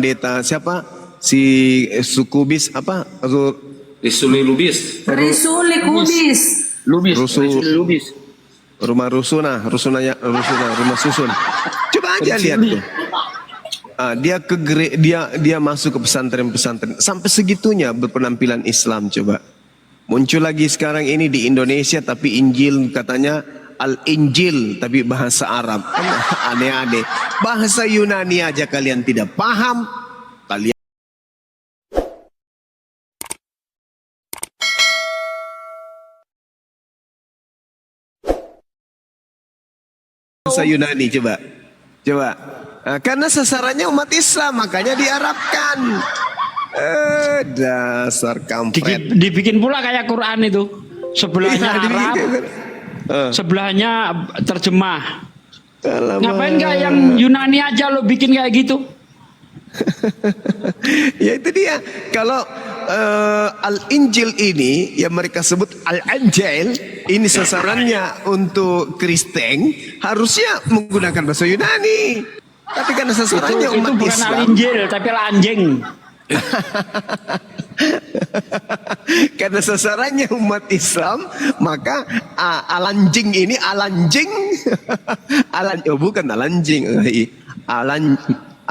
pendeta siapa? Si Sukubis apa? Risuli Lubis. Risuli Kubis. Lubis. Rumah Rusuna, rumah susun. Coba aja lihat tuh. Dia masuk ke pesantren-pesantren sampai segitunya berpenampilan Islam coba. Muncul lagi sekarang ini di Indonesia tapi Injil katanya Al-Injil tapi bahasa Arab. Aneh-aneh. Bahasa Yunani aja kalian tidak paham. Kalian bahasa Yunani coba. Karena sasarannya umat Islam makanya diarabkan. Dasar kampret. Dibikin pula kayak Quran itu. Sebelahnya Arab, sebelahnya terjemah. Ngapain nggak yang Yunani aja lo bikin kayak gitu? Ya itu dia. Kalau Al-Injil ini yang mereka sebut Al-Anjil ini sasarannya untuk Kristen harusnya menggunakan bahasa Yunani. Tapi karena sasarannya umat itu bukan Islam. Al-Injil tapi Al-Anjing. Karena sasarannya umat Islam maka Alanjing ini Alanjing bukan Alanjing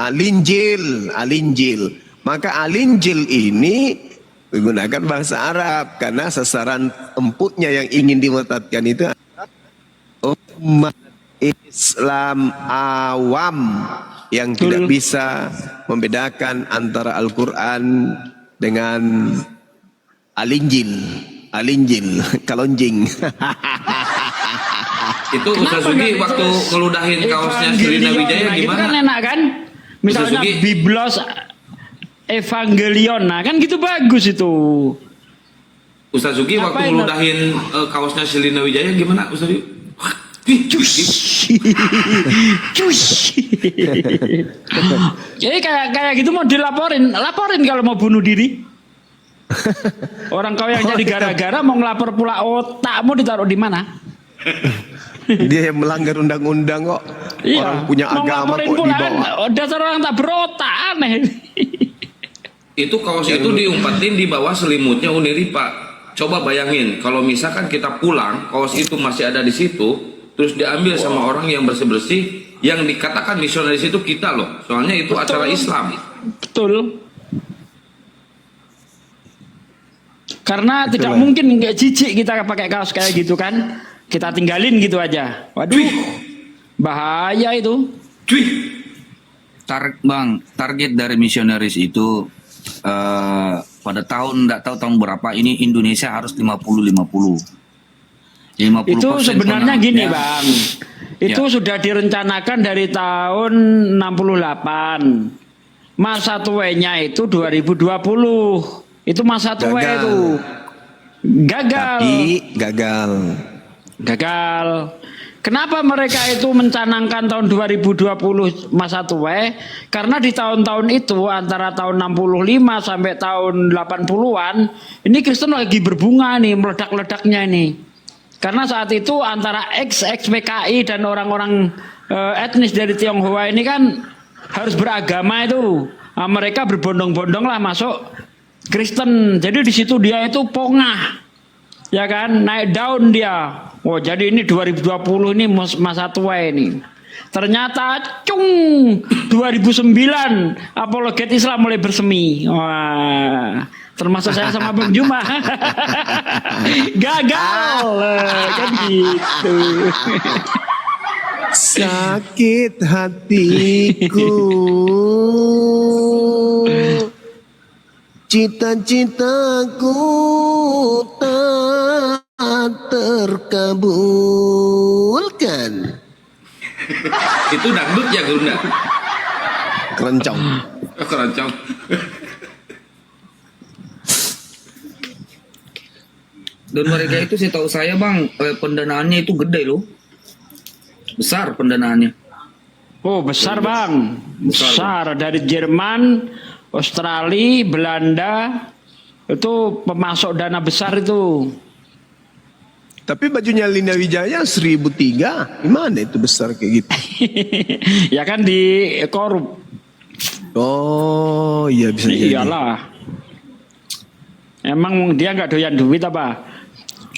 Alinjil maka Alinjil ini menggunakan bahasa Arab karena sasaran empuknya yang ingin dimutatkan itu umat Islam awam yang tidak bisa membedakan antara Al-Quran dengan Alinjil, kalonjing. Itu Ustaz Sugi waktu ngeludahin kaosnya Sherina Wijaya Nah, gimana? itu kan enak kan? Misalnya Biblos Evangelion, nah kan gitu bagus itu. Ustaz Sugi waktu ngeludahin kaosnya Sherina Wijaya gimana Ustaz Sugi? Jadi kayak gitu mau laporin kalau mau bunuh diri. Orang kau yang jadi gara-gara mau ngelapor pula otakmu ditaruh di mana? Dia yang melanggar undang-undang kok. Iya, orang punya agama kok pula dibawa. kan, dasar orang tak berotak aneh. Itu kaos itu diumpetin di bawah selimutnya Uniripa. Coba bayangin kalau misalkan kita pulang kaos itu masih ada di situ, terus diambil sama orang yang bersih-bersih, yang dikatakan misionaris itu kita loh. Soalnya itu acara Islam. Betul. Karena tidak mungkin nggak jijik kita pakai kaos kayak gitu kan. Kita tinggalin gitu aja. Waduh. Bahaya itu. Target dari misionaris itu pada tahun enggak tahu tahun berapa ini Indonesia harus 50-50. Itu sebenarnya gini ya. Bang. Itu sudah direncanakan dari tahun 68. Masa tuanya itu 2020. Itu masa tua itu. Gagal. Tapi gagal. Kenapa mereka itu mencanangkan tahun 2020 masa tua? Karena di tahun-tahun itu antara tahun 65 sampai tahun 80-an ini Kristen lagi berbunga nih, meledak-ledaknya ini. Karena saat itu antara ex-PKI dan orang-orang etnis dari Tionghoa ini kan harus beragama itu. Nah, mereka berbondong-bondong lah masuk Kristen. Jadi di situ dia itu pongah. Ya kan, naik daun dia. Oh, jadi ini 2020 ini masa tua ini. Ternyata 2009 apologet Islam mulai bersemi. Wah, termasuk saya sama Bang Juma. Gagal. Kan gitu. Sakit hatiku, cita-citaku tak terkabulkan. Itu dangdut ya Gunda? Keroncong. Keroncong. Dan mereka itu setahu saya Bang, pendanaannya itu gede loh. Besar pendanaannya. Oh, besar Bang. Besar dari Jerman, Australia, Belanda. Itu pemasok dana besar itu. Tapi bajunya Lina Wijaya 1003, gimana itu besar kayak gitu? Ya kan di korup. Oh iya bisa jadi. Iyalah. Emang dia nggak doyan duit apa?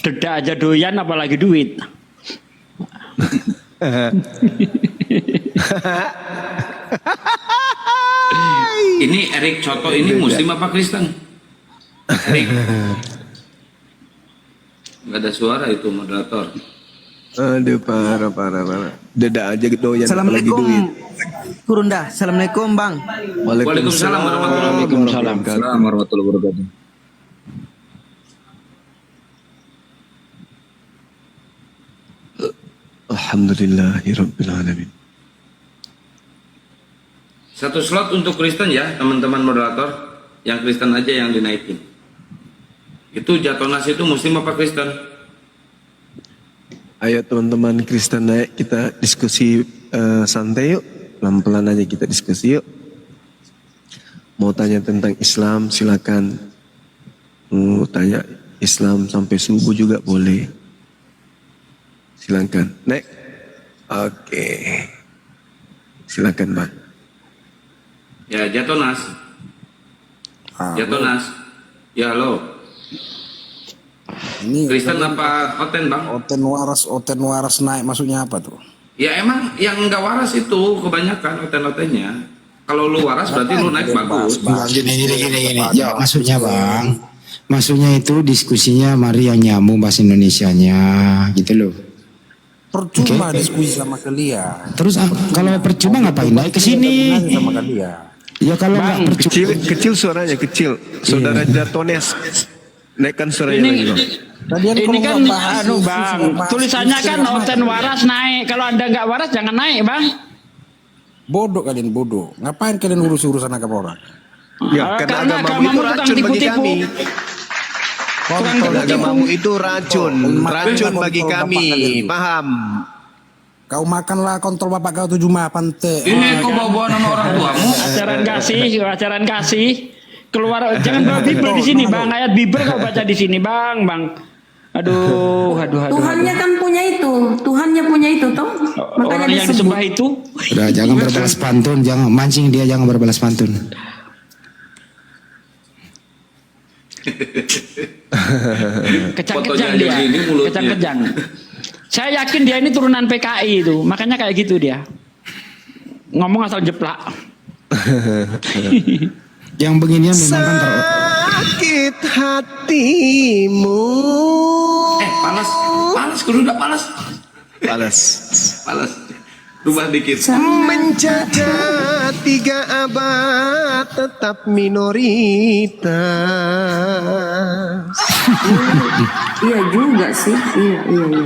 Dedak aja doyan apalagi duit. Ini Erik Coto ini Muslim apa Kristen? Erik. Nggak ada suara itu moderator. Aduh parah. Deda aja doyan apalagi Assalamualaikum. duit. Kurunda. Assalamualaikum Bang. Waalaikumsalam warahmatullahi wabarakatuh. Assalamualaikum warahmatullahi wabarakatuh. Alhamdulillahirrabbilalamin. Satu slot untuk Kristen ya, teman-teman moderator. Yang Kristen aja yang dinaikin. Itu Jatonas itu Muslim apa Kristen? Ayo teman-teman Kristen naik, kita diskusi santai yuk. Pelan-pelan aja kita diskusi yuk. Mau tanya tentang Islam silakan. Mau tanya Islam sampai subuh juga boleh. Silakan. Naik. Oke. Silakan Bang. Ya Jatonas. Jatonas. Ya halo. Ini Kristen apa Oten Bang? Oten waras naik maksudnya apa tuh? Ya emang yang nggak waras itu kebanyakan Oten-Otennya. Kalau lu waras berarti lu naik bagus. Gini. Ya, maksudnya Bang, maksudnya itu diskusinya mari yang nyambung bahasa Indonesianya gitu loh. Percuma diskusi sama kalian. Terus kalau percuma ngapain naik ke sini? Sama kalian. Ya kalau Bang, nggak percuma. Kecil suaranya kecil. Saudara Jatones. Naikkan suaranya lagi Bang. Ini kan anu Bang, tulisannya kan Oten waras naik. Kalau Anda nggak waras jangan naik Bang. Bodoh kalian bodoh. Ngapain kalian urusan agama orang? Ya, karena agamamu itu racun bagi kami. Agamamu itu racun bagi kami. Paham? Kau makanlah kontol bapak kau 7 pante. Ini kok bawa nama orang tuamu? Ajaran kasih. Keluar jangan bawa Bible di sini Bang. Ayat Bible kau baca di sini Bang. Aduh. Tuhannya kan punya itu, Tuhannya punya itu toh. Makanya Orang yang disembah itu. Udah jangan berbalas pantun, jangan mancing dia, jangan berbalas pantun. Kejang-kejang Fotonya dia. aja begini mulutnya. Kejang-kejang. Saya yakin dia ini turunan PKI itu. Makanya kayak gitu dia. Ngomong asal jeplak. Yang beginian memang kan Sakit hatimu. Panas, kudu udah panas. Palas. Rubah dikit. Menjaga 3 abad tetap minoritas. Iya juga sih, iya.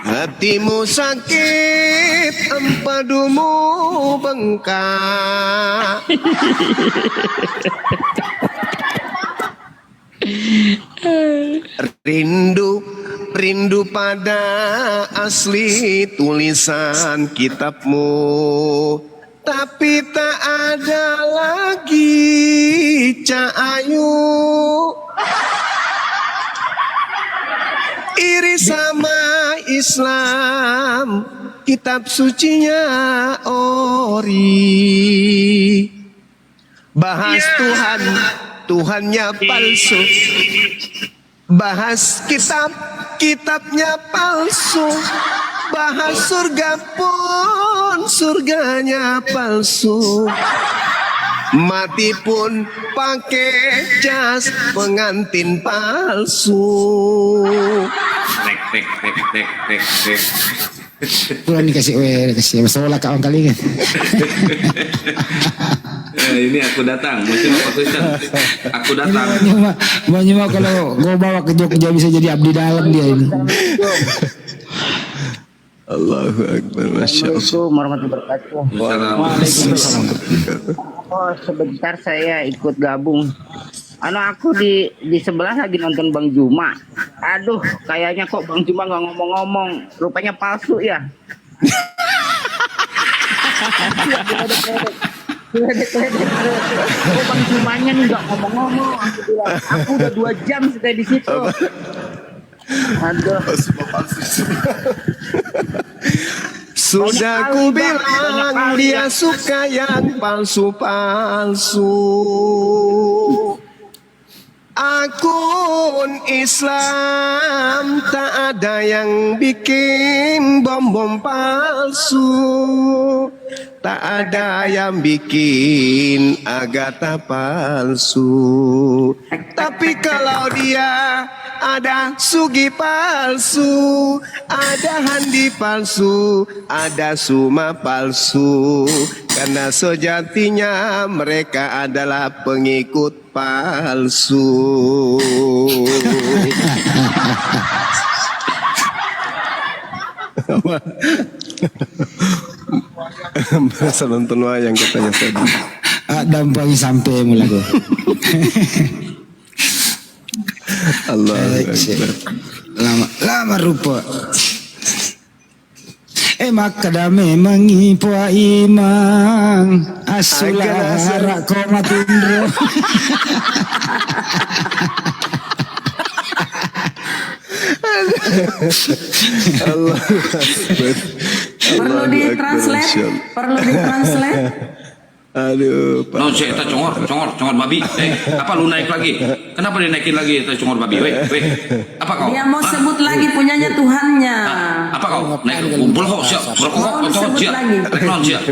Hatimu sakit, empadumu bengkak. Rindu pada asli tulisan kitabmu, tapi tak ada lagi cahayu. Iri sama Islam, kitab sucinya ori. Bahas Tuhan, Tuhannya palsu. Bahas kitabnya palsu. Bahas surga pun, surganya palsu. Mati pun pakai jas pengantin palsu. Tek. pulang dikasih masalah kawan kali kan. Ini aku datang, Muslim apa Kristen? Aku datang. Mau kalau gue bawa ke Jogja bisa jadi abdi dalam dia ini. Allahu Akbar, Masya Allah. Assalamualaikum warahmatullahi wabarakatuh. Waalaikumsalam. Oh, sebentar saya ikut gabung. Aku di sebelah lagi nonton Bang Juma. Aduh, kayaknya kok Bang Juma nggak ngomong-ngomong. Rupanya palsu ya. Oh, Bang Jumanya nih nggak ngomong-ngomong. Aku udah 2 jam sudah di situ. Aduh. Sudah ku bilang dia suka yang palsu-palsu. Akun Islam tak ada yang bikin bom-bom palsu, tak ada yang bikin Agatha palsu. Tapi kalau dia ada Sugi palsu, ada Handi palsu, ada Suma palsu, karena sejatinya mereka adalah pengikut palsu. Berasa nonton wayang katanya tadi. Dampangi sampai mulaku. Allah Akbar. Lama rupa. Maka dah memang ipua imang asulah ko matindro. Allah Perlu ditranslate? Perlu ditranslate? Aduh, Pak. No, saya congor babi. Apa lu naik lagi? Kenapa dinaikin lagi congor babi? Weh. Apa kau? Dia mau sebut lagi punyanya Tuhannya. Apa kau? Naik berkok siap. Mau disebut lagi. Non siap.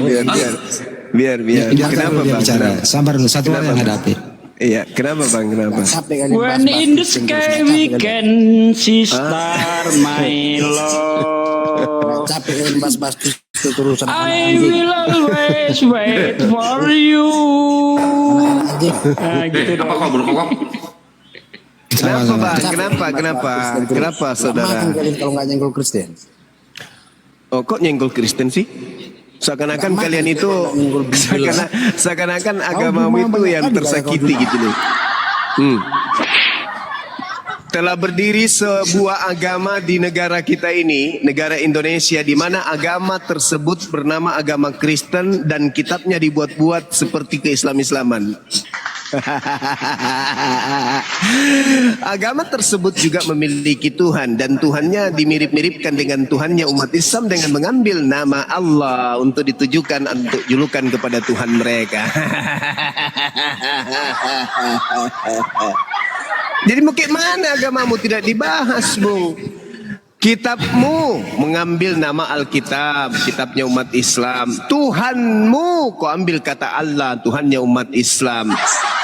Biar. Kenapa dia Bang? bicara? Sabar dulu, satu orang yang hadapi. Iya, kenapa Bang? Kenapa? When in the sky we can see star, my lord. Capek kalian bahas-bahas keterusan I will always wait for you. Nah, gitu Apa dong. kau berkok? Kenapa Bang? Kenapa saudara? Makan kalian kalau nggak nyenggol Kristen. Oh, kok nyenggol Kristen sih? Seakan-akan kalian itu seakan-akan agamamu itu yang tersakiti gitu loh. Telah berdiri sebuah agama di negara kita ini, negara Indonesia, di mana agama tersebut bernama agama Kristen dan kitabnya dibuat-buat seperti keislaman-islaman. Agama tersebut juga memiliki Tuhan dan Tuhannya dimirip-miripkan dengan Tuhannya umat Islam dengan mengambil nama Allah untuk ditujukan untuk julukan kepada Tuhan mereka. Jadi mungkin mana agamamu tidak dibahas, Bung? Kitabmu mengambil nama Alkitab, kitabnya umat Islam. Tuhanmu kau ambil kata Allah, Tuhannya umat Islam.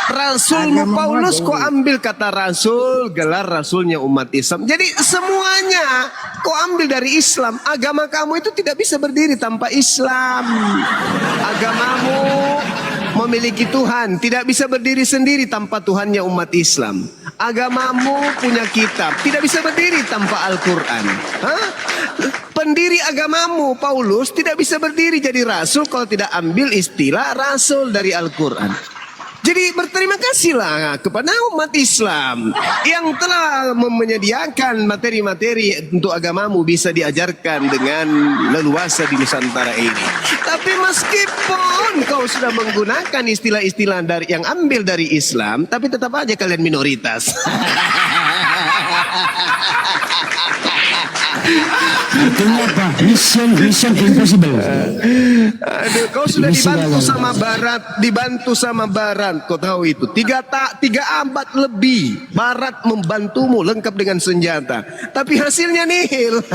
Rasulmu Paulus kau ambil kata Rasul, gelar Rasulnya umat Islam. Jadi semuanya kau ambil dari Islam. Agama kamu itu tidak bisa berdiri tanpa Islam. Agamamu memiliki Tuhan, tidak bisa berdiri sendiri tanpa Tuhannya umat Islam. Agamamu punya kitab, tidak bisa berdiri tanpa Al-Quran. Pendiri agamamu Paulus tidak bisa berdiri jadi rasul kalau tidak ambil istilah rasul dari Al-Quran. Jadi berterima kasihlah kepada umat Islam yang telah menyediakan materi-materi untuk agamamu bisa diajarkan dengan leluasa di Nusantara ini. Tapi meskipun kau sudah menggunakan istilah-istilah dari yang ambil dari Islam, tapi tetap aja kalian minoritas. Artinya apa? Mission impossible. Aduh, kau sudah dibantu sama Barat, kau tahu itu. 3 abad lebih Barat membantumu lengkap dengan senjata, tapi hasilnya nihil.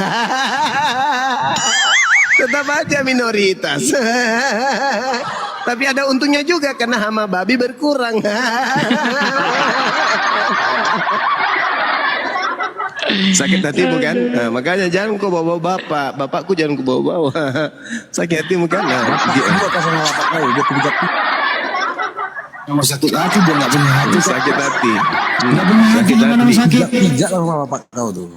Tetap aja minoritas. Tapi ada untungnya juga karena hama babi berkurang. Sakit hati bukan? Nah, makanya jangan kau bawa bapakku jangan kau bawa. Sakit hati bukan? Mau sakit hati dia nggak punya hati. Sakit hati. Nggak punya hati gimana mau sakit? Pijak sama bapak kau tuh.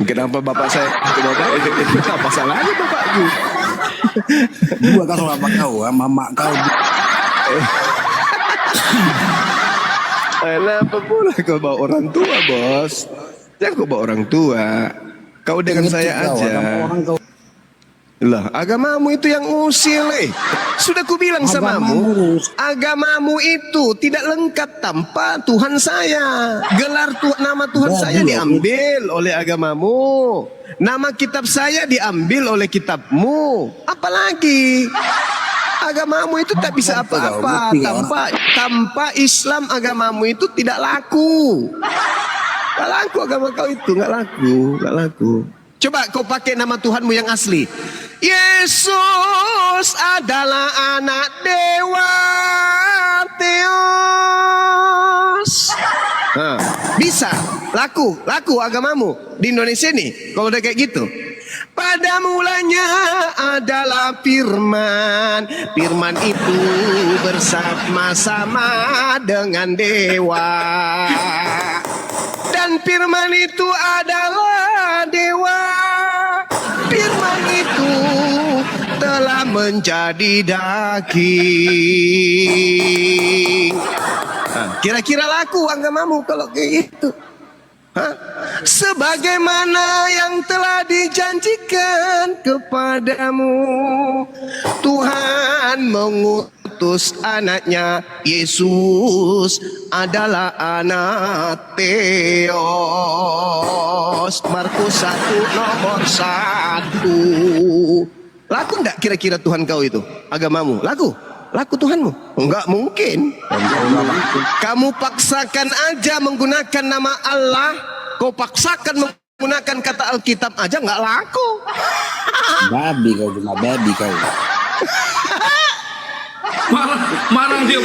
Kenapa bapak saya? Apa salahnya bapakku? Dua kau sama bapak kau, mama kau. Kenapa pula kau bawa orang tua, bos? Jangan kau bawa orang tua. Kau dengan saya aja. Lah, agamamu itu yang usil. Sudah kubilang samamu, agamamu itu tidak lengkap tanpa Tuhan saya. Gelar nama Tuhan saya diambil oleh agamamu. Nama kitab saya diambil oleh kitabmu. Apalagi agamamu itu tak bisa apa-apa tanpa Islam. Agamamu itu tidak laku. Nggak laku agama kau itu, nggak laku. Coba kau pakai nama Tuhanmu yang asli. Yesus adalah anak Dewa Theos. Nah, bisa laku agamamu di Indonesia nih kalau udah kayak gitu. Pada mulanya adalah firman itu bersama-sama dengan dewa, dan firman itu adalah dewa. Firman itu telah menjadi daging. Kira-kira laku agamamu kalau kayak gitu? Sebagaimana yang telah dijanjikan kepadamu, Tuhan mengutus anaknya Yesus adalah anak Theos. Markus 1 nomor 1. Laku enggak kira-kira Tuhan kau itu? Agamamu laku? Laku Tuhanmu? Enggak mungkin. Kamu paksakan aja menggunakan nama Allah, kau paksakan menggunakan kata Alkitab aja nggak laku. Babi kau, cuma babi kau. Marah dia.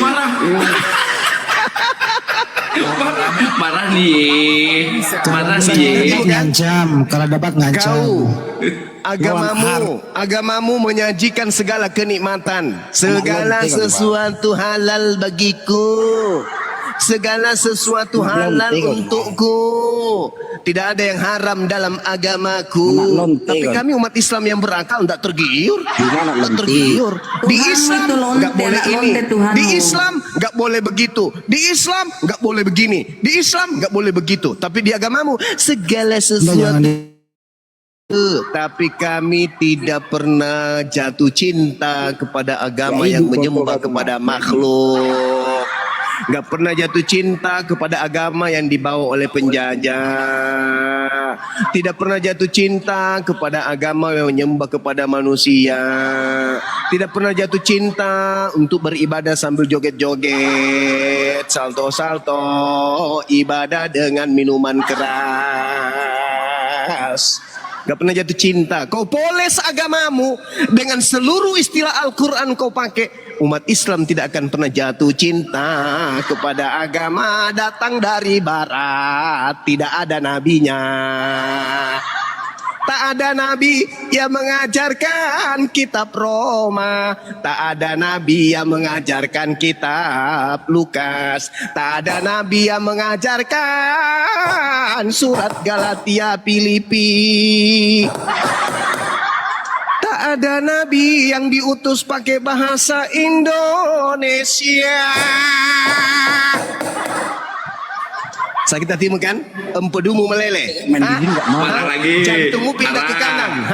Marah nih. Ngancam, kalau dapat ngancam. Agamamu menyajikan segala kenikmatan, segala sesuatu halal bagiku, segala sesuatu halal untukku. Tidak ada yang haram dalam agamaku. Tapi kami umat Islam yang berakal tidak tergiur. Di Islam nggak boleh ini, di Islam nggak boleh begitu, di Islam nggak boleh begini, di Islam nggak boleh begitu. Tapi di agamamu segala sesuatu. Tapi kami tidak pernah jatuh cinta kepada agama yang menyembah kepada makhluk. Gak pernah jatuh cinta kepada agama yang dibawa oleh penjajah. Tidak pernah jatuh cinta kepada agama yang menyembah kepada manusia. Tidak pernah jatuh cinta untuk beribadah sambil joget-joget, salto-salto, ibadah dengan minuman keras. Gak pernah jatuh cinta. Kau poles agamamu dengan seluruh istilah Al-Quran kau pakai. Umat Islam tidak akan pernah jatuh cinta kepada agama datang dari barat. Tidak ada nabinya. Tak ada nabi yang mengajarkan kitab Roma. Tak ada nabi yang mengajarkan kitab Lukas. Tak ada nabi yang mengajarkan surat Galatia, Filipi. Tak ada nabi yang diutus pakai bahasa Indonesia. Sakit hatimu kan? Empedumu meleleh. Marah lagi. Jantungmu pindah ke kanan.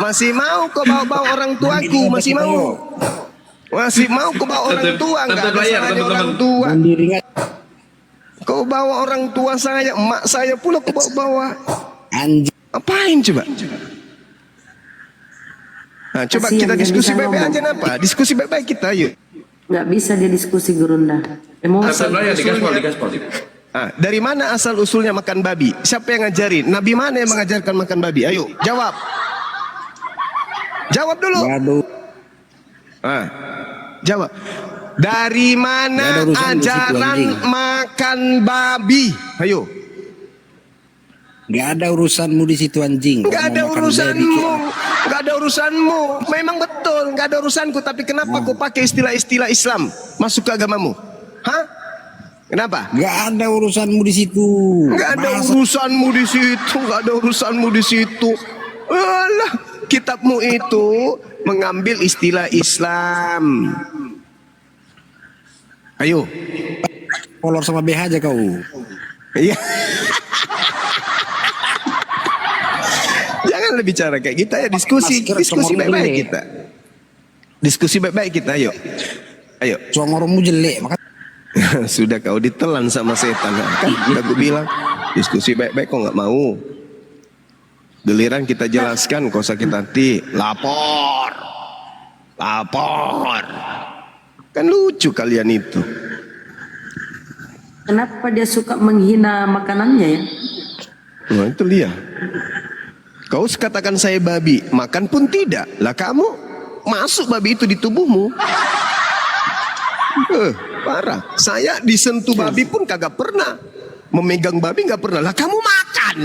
Masih mau kau bawa-bawa orang tuaku? Masih mau? Masih mau kau bawa orang tua? Enggak ada salahnya orang tua. Kau bawa orang tua saya, emak saya pula kau bawa-bawa. Apain coba? Nah, coba kita diskusi baik-baik aja apa? Diskusi baik-baik kita, yuk. Nggak bisa dia diskusi Gurunda. Emosi. Digaspol. Dari mana asal usulnya makan babi? Siapa yang ngajarin? Nabi mana yang mengajarkan makan babi? Ayo, jawab. Jawab dulu. Jawab. Dari mana ajaran makan babi? Ayo. Gak ada urusanmu di situ anjing. Gak ada urusanmu. Gak ada urusanmu. Memang betul, gak ada urusanku. Tapi kenapa kau pakai istilah-istilah Islam masuk ke agamamu? Kenapa? Gak ada urusanmu di situ. Gak ada urusanmu di situ. Gak ada urusanmu di situ. Alah, kitabmu itu mengambil istilah Islam. Ayo. Kolor sama BH aja kau. Iya. Jangan Janganlah bicara kayak kita ya, diskusi baik-baik kita. Diskusi baik-baik kita, ayo. Ayo. Congormu jelek, maka Sudah kau ditelan sama setan kan? Udah gue bilang diskusi baik-baik kok nggak mau. Giliran kita jelaskan kau sakit hati, lapor. Kan lucu kalian itu. Kenapa dia suka menghina makanannya ya? Nah, itu dia. Kau katakan saya babi, makan pun tidak. Lah kamu masuk babi itu di tubuhmu. Parah. Saya disentuh babi pun kagak pernah. Memegang babi nggak pernah. Lah kamu makan.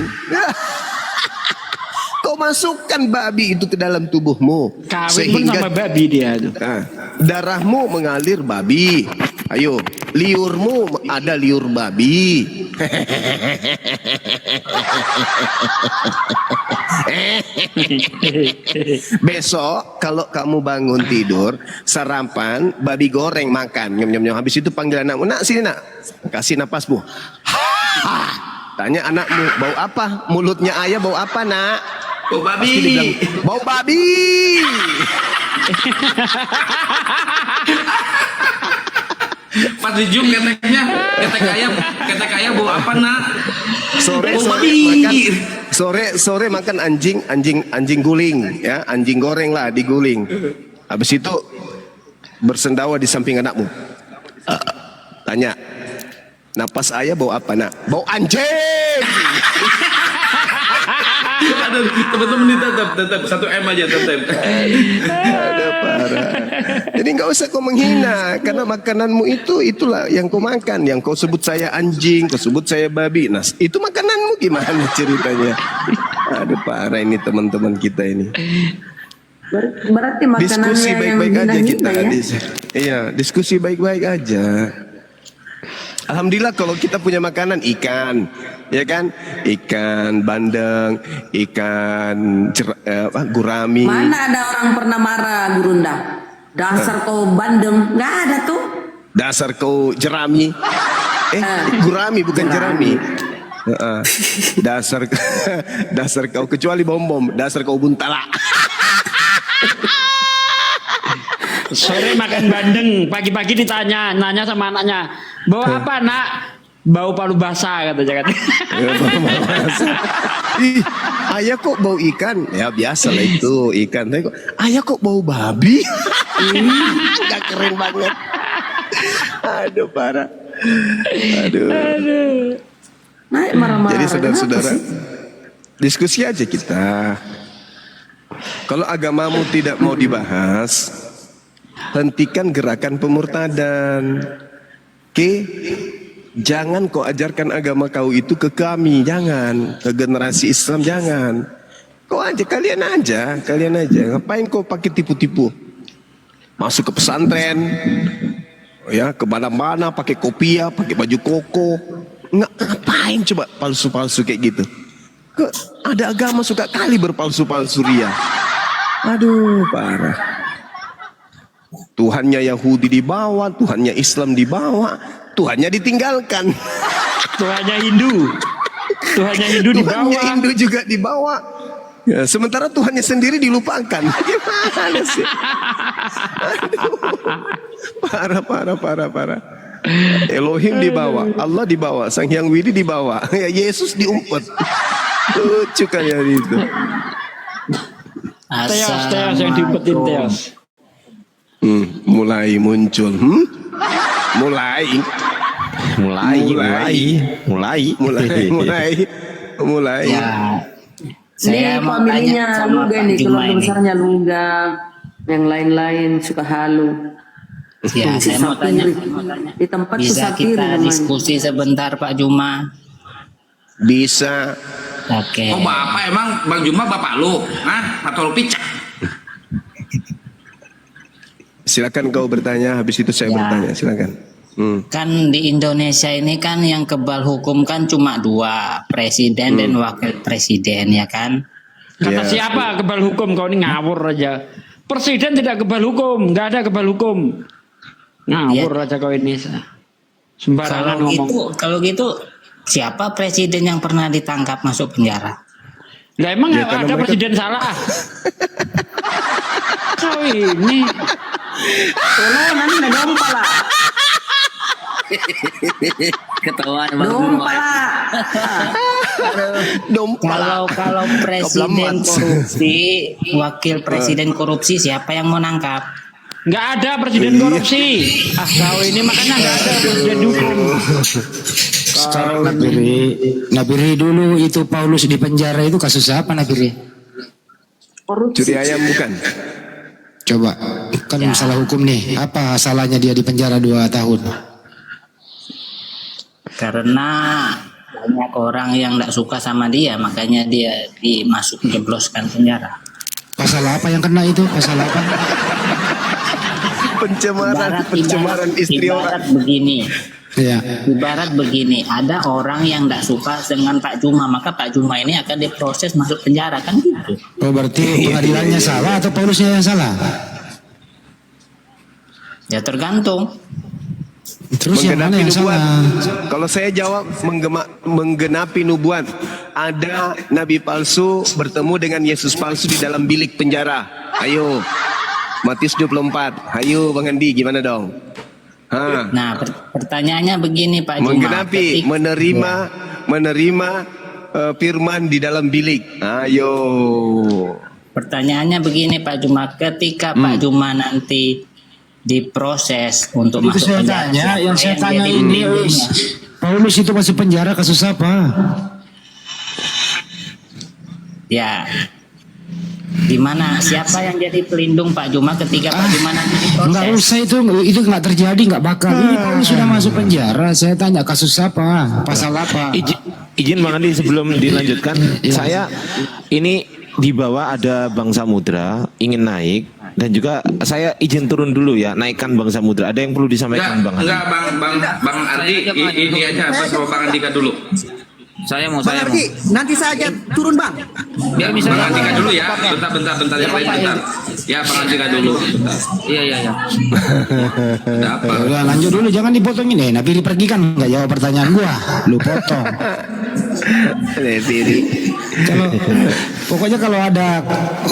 Kau masukkan babi itu ke dalam tubuhmu. Kawin pun sama babi dia tuh. Nah, darahmu mengalir babi. Ayo, liurmu ada liur babi. Besok kalau kamu bangun tidur, sarapan babi goreng makan. Nyom. Habis itu panggil anakmu, nak sini nak, kasih napasmu. Tanya anakmu, bau apa? Mulutnya ayah bau apa nak? Bau babi. Pasti dia bilang, bau babi. Pas dijung ketek ayam bau apa nak? Sore makan anjing guling ya, anjing goreng lah diguling. Habis itu bersendawa di samping anakmu. Tanya, napas ayah bau apa nak? Bau anjing. Aduh, teman-teman ini tetap 1M aja tetap. Ada parah. Jadi nggak usah kau menghina karena makananmu itulah yang kau makan. Yang kau sebut saya anjing, kau sebut saya babi. Nah, itu makananmu gimana ceritanya? Ada parah ini teman-teman kita ini. Berarti makanannya Diskusi baik-baik yang aja kita. hina-hina ya? Iya, diskusi baik-baik aja. Alhamdulillah kalau kita punya makanan ikan, ya kan? Ikan bandeng, ikan gurami. Mana ada orang pernah marah Gurunda? Dasar kau bandeng, nggak ada tuh. Dasar kau jerami. Gurami bukan jerami. Dasar kau kecuali bom, dasar kau buntala. Sore makan bandeng, pagi-pagi nanya sama anaknya, bau apa nak? Bau palu basah katanya kan. Ih, ayah kok bau ikan? Ya biasa lah itu ikan. Tapi kok ayah kok bau babi? Gak keren banget. Aduh parah. Aduh. Naik marah-marah. Jadi saudara-saudara, Kenapa sih? diskusi aja kita. Kalau agamamu tidak mau dibahas, hentikan gerakan pemurtadan. Oke? Jangan kau ajarkan agama kau itu ke kami, jangan. Ke generasi Islam, jangan. Kau aja, kalian aja. Ngapain kau pakai tipu-tipu? Masuk ke pesantren, ya, ke mana-mana pakai kopiah, pakai baju koko. Ngapain coba palsu-palsu kayak gitu? Ada agama suka kali berpalsu-palsu ria. Aduh, parah. Tuhannya Yahudi dibawa, Tuhannya Islam dibawa, Tuhannya ditinggalkan. Tuhannya Hindu dibawa. Tuhannya Hindu juga dibawa. Ya, sementara Tuhannya sendiri dilupakan. Gimana sih? Aduh, parah. Elohim dibawa, Allah dibawa, Sang Hyang Widi dibawa, ya Yesus diumpet. Lucu kalian itu. Teos yang diumpetin Teos. Mulai muncul. Mulai. Ya, Ini saya mau tanya familinya sama Luga Pak nih, Juma keluarga ini. besarnya Luga, yang lain-lain suka halu. Ya, Si saya mau tanya. Sapiri. Di tempat tuh Bisa Sapiri kita namanya. diskusi sebentar Pak Juma? Bisa. Oke. Oh bapak emang Bang Juma bapak lu? Hah? Atau lu picak? Silakan kau bertanya, habis itu saya Ya. bertanya. Silakan. Kan di Indonesia ini kan yang kebal hukum kan cuma dua, presiden dan wakil presiden ya kan? Kata Ya. siapa kebal hukum? Kau ini ngawur aja. Presiden tidak kebal hukum, nggak ada kebal hukum. Ngawur aja kau ini. Sembarangan ngomong. Kalau gitu siapa presiden yang pernah ditangkap masuk penjara? Lah emang Ya, karena ada mereka- presiden salah? Kau ini Tolong nanti dong pala. Ketahuan Bang Dong Juma. pala. Dompala. Kalau presiden korupsi, wakil presiden korupsi siapa yang mau nangkap? nggak ada presiden korupsi. Ah kau ini makanya nggak ada presiden hukum. Sekarang Nabiri dulu itu Paulus di penjara itu kasus apa Nabiri? Curi ayam bukan? Coba kan masalah hukum nih. Apa salahnya dia di penjara 2 tahun? Karena banyak orang yang tidak suka sama dia, makanya dia jebloskan penjara. Pasal apa yang kena itu? Pasal apa? Pencemaran istri orang. Ibarat begini. Ya. Ibarat begini, ada orang yang tidak suka dengan Pak Juma, maka Pak Juma ini akan diproses masuk penjara, kan gitu. Oh berarti pengadilannya salah atau Paulusnya yang salah? Ya tergantung. Terus yang mana Menggenapi yang nubuat. salah? Kalau saya jawab menggenapi nubuat. Ada nabi palsu bertemu dengan Yesus palsu di dalam bilik penjara. Ayo. Matius 24. Ayo Bang Andi, gimana dong? Ha. Nah, pertanyaannya begini Pak Juma. Menggenapi, menerima firman di dalam bilik. Ayo. Pertanyaannya begini Pak Juma, ketika Pak Juma nanti diproses untuk Itu masuk saya penjara, tanya, siapa yang saya tanya jadi ini pelindungnya? Paulus itu masuk penjara kasus apa? Ya, di mana siapa yang jadi pelindung Pak Juma ketika Pak Juma nanti Enggak diproses? usah itu nggak terjadi, nggak bakal. Ini Paulus sudah masuk penjara. Saya tanya kasus apa? Pasal apa? Izin Bang Andi sebelum dilanjutkan, saya ini di bawah ada Bang Samudra ingin naik dan juga saya izin turun dulu ya, naikkan Bang Samudra. Ada yang perlu disampaikan Bang Andi? Enggak Bang Ardi, ini aja apa sama Bang Andika dulu. Saya mau Bang Ardi, nanti saja turun Bang. Ya, Bang Andika dulu ya. Bentar yang lain bentar. Ya, Bang Andika dulu. Bentar. Iya. Ada apa? Udah lanjut dulu, jangan dipotong ini. Nabi pergi kan nggak jawab pertanyaan gua, lu potong. Kalau pokoknya kalau ada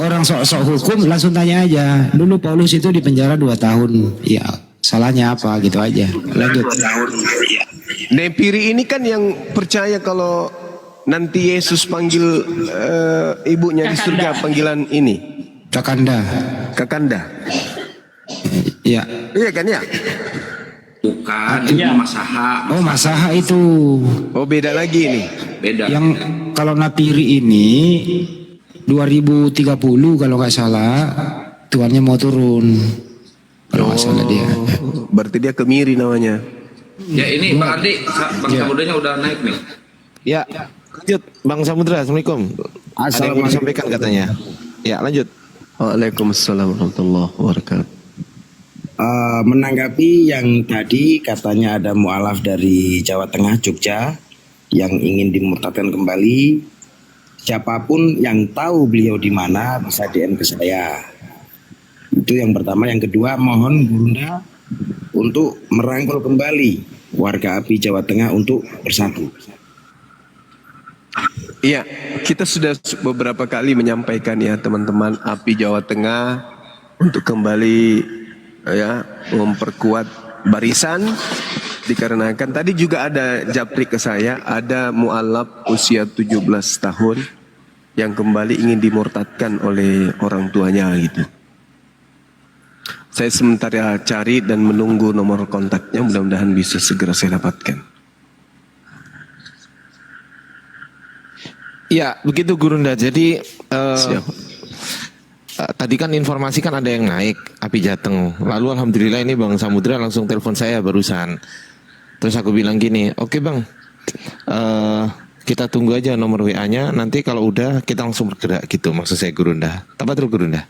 orang sok-sok hukum langsung tanya aja. Dulu Paulus itu di penjara 2 tahun. Ya, salahnya apa gitu aja. Lanjut. Nepiri ini kan yang percaya kalau nanti Yesus panggil ibunya di surga panggilan ini. Kakanda. Ya. Iya kan ya? Bukan, itu Masaha. Oh, Masaha itu. Oh, beda lagi ini. Beda. Yang kalau Napiri ini 2030 kalau nggak salah Tuhannya mau turun. Kalau nggak salah dia. Berarti dia kemiri namanya. Ya ini Bang Ardi, Bang Samudranya udah naik nih. Ya, lanjut Bang Samudra. Assalamualaikum. Ada yang mau disampaikan katanya. Ya, lanjut. Waalaikumsalam warahmatullahi wabarakatuh. Menanggapi yang tadi katanya ada mualaf dari Jawa Tengah, Jogja yang ingin dimurtadkan kembali. Siapapun yang tahu beliau di mana bisa DM ke saya. Itu yang pertama. Yang kedua, mohon Gurunda untuk merangkul kembali warga API Jawa Tengah untuk bersatu. Iya, kita sudah beberapa kali menyampaikan ya teman-teman API Jawa Tengah untuk kembali ya memperkuat barisan, dikarenakan tadi juga ada japri ke saya, ada mualaf usia 17 tahun yang kembali ingin dimurtadkan oleh orang tuanya gitu. Saya sementara cari dan menunggu nomor kontaknya, mudah-mudahan bisa segera saya dapatkan. Ya, begitu Gurunda. Jadi tadi kan informasi kan ada yang naik API Jateng. Lalu alhamdulillah ini Bang Samudra langsung telepon saya barusan. Terus aku bilang gini, oke Bang, kita tunggu aja nomor WA-nya. Nanti kalau udah kita langsung bergerak gitu. Maksud saya Gurunda. Tapatul Gurunda.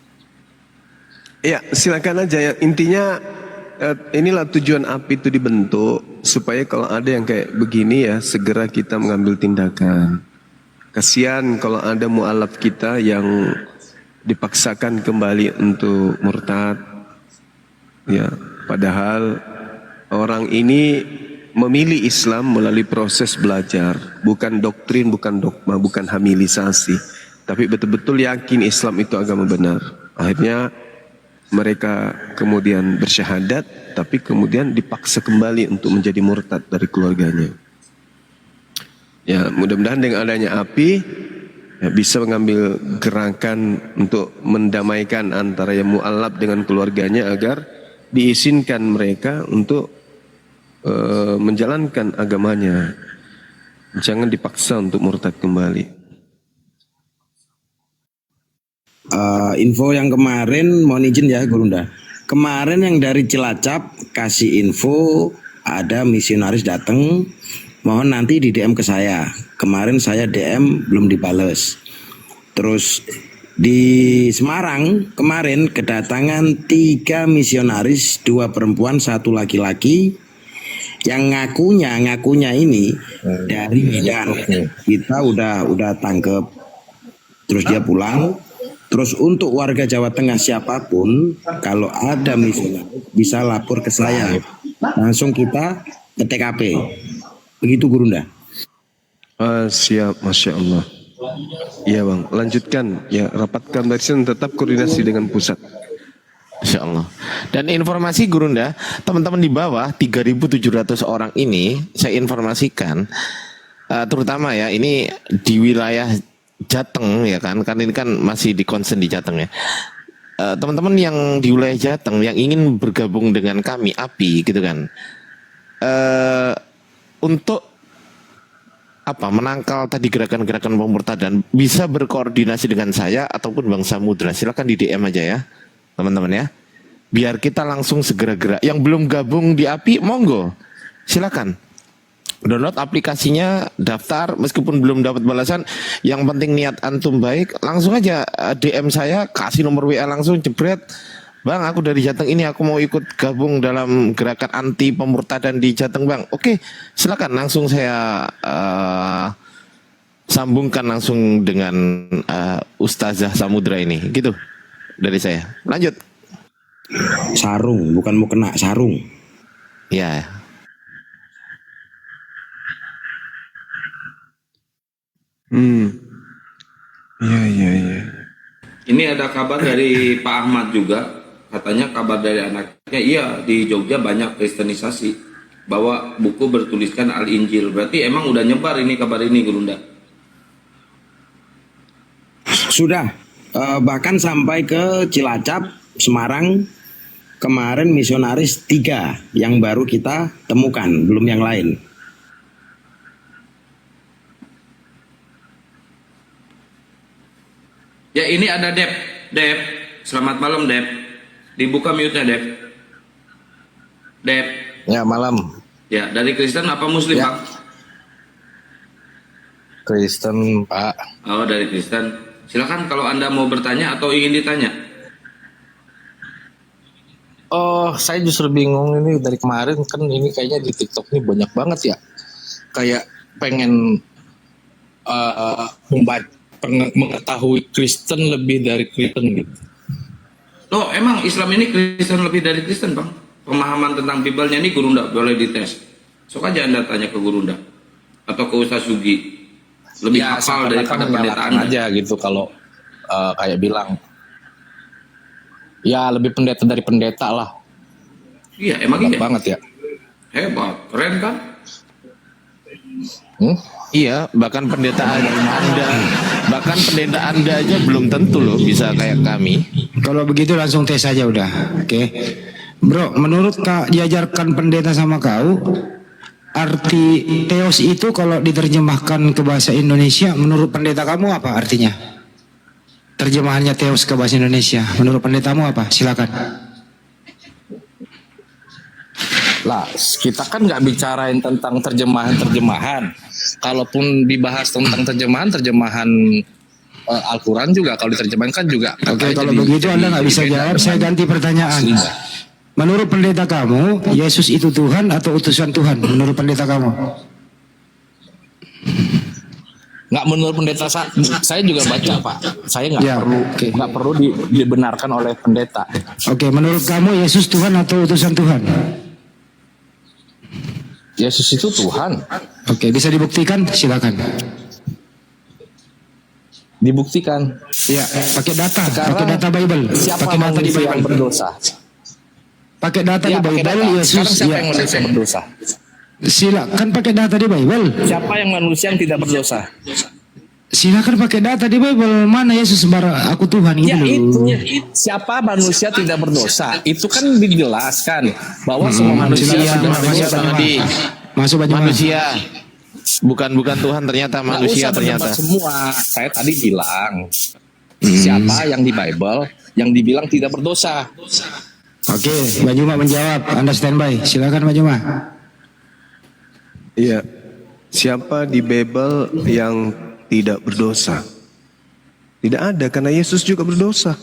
Ya, silakan aja ya. Intinya inilah tujuan API itu dibentuk supaya kalau ada yang kayak begini ya segera kita mengambil tindakan. Kasihan kalau ada mualaf kita yang dipaksakan kembali untuk murtad. Ya, padahal orang ini memilih Islam melalui proses belajar, bukan doktrin, bukan dogma, bukan hamilisasi. tapi betul-betul yakin Islam itu agama benar. Akhirnya mereka kemudian bersyahadat, tapi kemudian dipaksa kembali untuk menjadi murtad dari keluarganya. Ya, mudah-mudahan dengan adanya API ya, bisa mengambil gerakan untuk mendamaikan antara yang mu'alaf dengan keluarganya agar diizinkan mereka untuk menjalankan agamanya. Jangan dipaksa untuk murtad kembali. Info yang kemarin, mohon izin ya Gurunda. Kemarin yang dari Cilacap kasih info ada misionaris datang, mohon nanti di DM ke saya. Kemarin saya DM belum dibales. Terus di Semarang kemarin kedatangan 3 misionaris, 2 perempuan, 1 laki-laki, yang ngakunya ini dari Medan. Kita udah tangkep. Terus dia pulang. Terus untuk warga Jawa Tengah siapapun, kalau ada misalnya bisa lapor ke saya, langsung kita ke TKP. Begitu Gurunda. Siap, Masya Allah. Iya bang, lanjutkan ya, rapatkan barisan, tetap koordinasi dengan pusat. Insya Allah. Dan informasi Gurunda, teman-teman di bawah 3.700 orang ini saya informasikan, terutama ya ini di wilayah Jateng ya kan ini kan masih di concern di Jateng ya. Teman-teman yang di wilayah Jateng yang ingin bergabung dengan kami API gitu kan, untuk apa menangkal tadi gerakan-gerakan pemurtadan bisa berkoordinasi dengan saya ataupun Bang Samudra. Silakan di DM aja ya teman-teman ya, biar kita langsung segera gerak. Yang belum gabung di API monggo silakan download aplikasinya, daftar, meskipun belum dapat balasan, yang penting niat antum baik, langsung aja DM saya, kasih nomor WA langsung, jebret, bang aku dari Jateng ini, aku mau ikut gabung dalam gerakan anti pemurtadan di Jateng bang. Oke, silakan langsung saya sambungkan langsung dengan Ustazah Samudra ini, gitu dari saya. Lanjut. Sarung, bukan mau kena sarung. Ya. Iya. Ini ada kabar dari Pak Ahmad juga, katanya kabar dari anaknya, iya di Jogja banyak kristenisasi, bahwa buku bertuliskan Al-Injil. Berarti emang udah nyebar ini kabar ini Gurunda? Sudah, bahkan sampai ke Cilacap, Semarang, kemarin misionaris 3 yang baru kita temukan, belum yang lain. Ya ini ada Dep, selamat malam Dep, dibuka mute-nya Dep. Ya malam. Ya dari Kristen apa Muslim ya. Pak? Kristen Pak. Oh dari Kristen, silakan kalau Anda mau bertanya atau ingin ditanya. Oh saya justru bingung ini dari kemarin kan ini kayaknya di TikTok ini banyak banget ya, kayak pengen mengetahui Kristen lebih dari Kristen gitu. Loh emang Islam ini Kristen lebih dari Kristen bang? Pemahaman tentang Biblenya ini Gurunda boleh dites. Sok aja Anda tanya ke Gurunda atau ke Ustaz Sugi, lebih ya, hafal daripada pendeta Anda aja gitu kalau kayak bilang ya lebih pendeta dari pendeta lah. Iya emang hebat iya banget ya, hebat, keren kan? Iya, bahkan pendeta Anda aja belum tentu loh bisa kayak kami. Kalau begitu langsung tes aja udah. Oke. Bro, menurut Kak diajarkan pendeta sama kau, arti teos itu kalau diterjemahkan ke bahasa Indonesia, menurut pendeta kamu apa artinya? Terjemahannya teos ke bahasa Indonesia, menurut pendetamu apa? Silakan. lah kita kan nggak bicarain tentang terjemahan. Kalaupun dibahas tentang terjemahan Al-Quran juga kalau diterjemahkan juga. Oke, kalau begitu Anda nggak bisa jawab, saya ganti pertanyaan. Menurut pendeta kamu, Yesus itu Tuhan atau utusan Tuhan? Menurut pendeta kamu? Nggak, menurut pendeta saya juga baca Pak. Saya nggak Ya, perlu oke. nggak perlu dibenarkan oleh pendeta. Oke, menurut kamu Yesus Tuhan atau utusan Tuhan? Yesus itu Tuhan. Oke, bisa dibuktikan? Silakan. Dibuktikan. Ya, pakai data, Sekarang, pakai data Bible, siapa pakai data di manusia yang Bible. berdosa? Pakai data Ya, di pakai Bible, data. Yesus. Sekarang siapa Ya. yang manusia yang berdosa? Silakan pakai data di Bible. Siapa yang manusia yang tidak berdosa? Silakan pakai data di Bible. Mana Yesus sembarang aku Tuhan gitu Ya loh. itu siapa manusia tidak berdosa? Itu kan dijelaskan bahwa semua manusia silakan, tidak masuk berdosa. Bang Adi. Masuk Bang Manusia. Bukan Tuhan ternyata Nggak manusia usah ternyata. berdebat semua. Saya tadi bilang siapa yang di Bible yang dibilang tidak berdosa. Oke, Mbak Juma menjawab. Anda standby. Silakan Mbak Juma. Iya. Siapa di Bible yang tidak berdosa? Tidak ada, karena Yesus juga berdosa.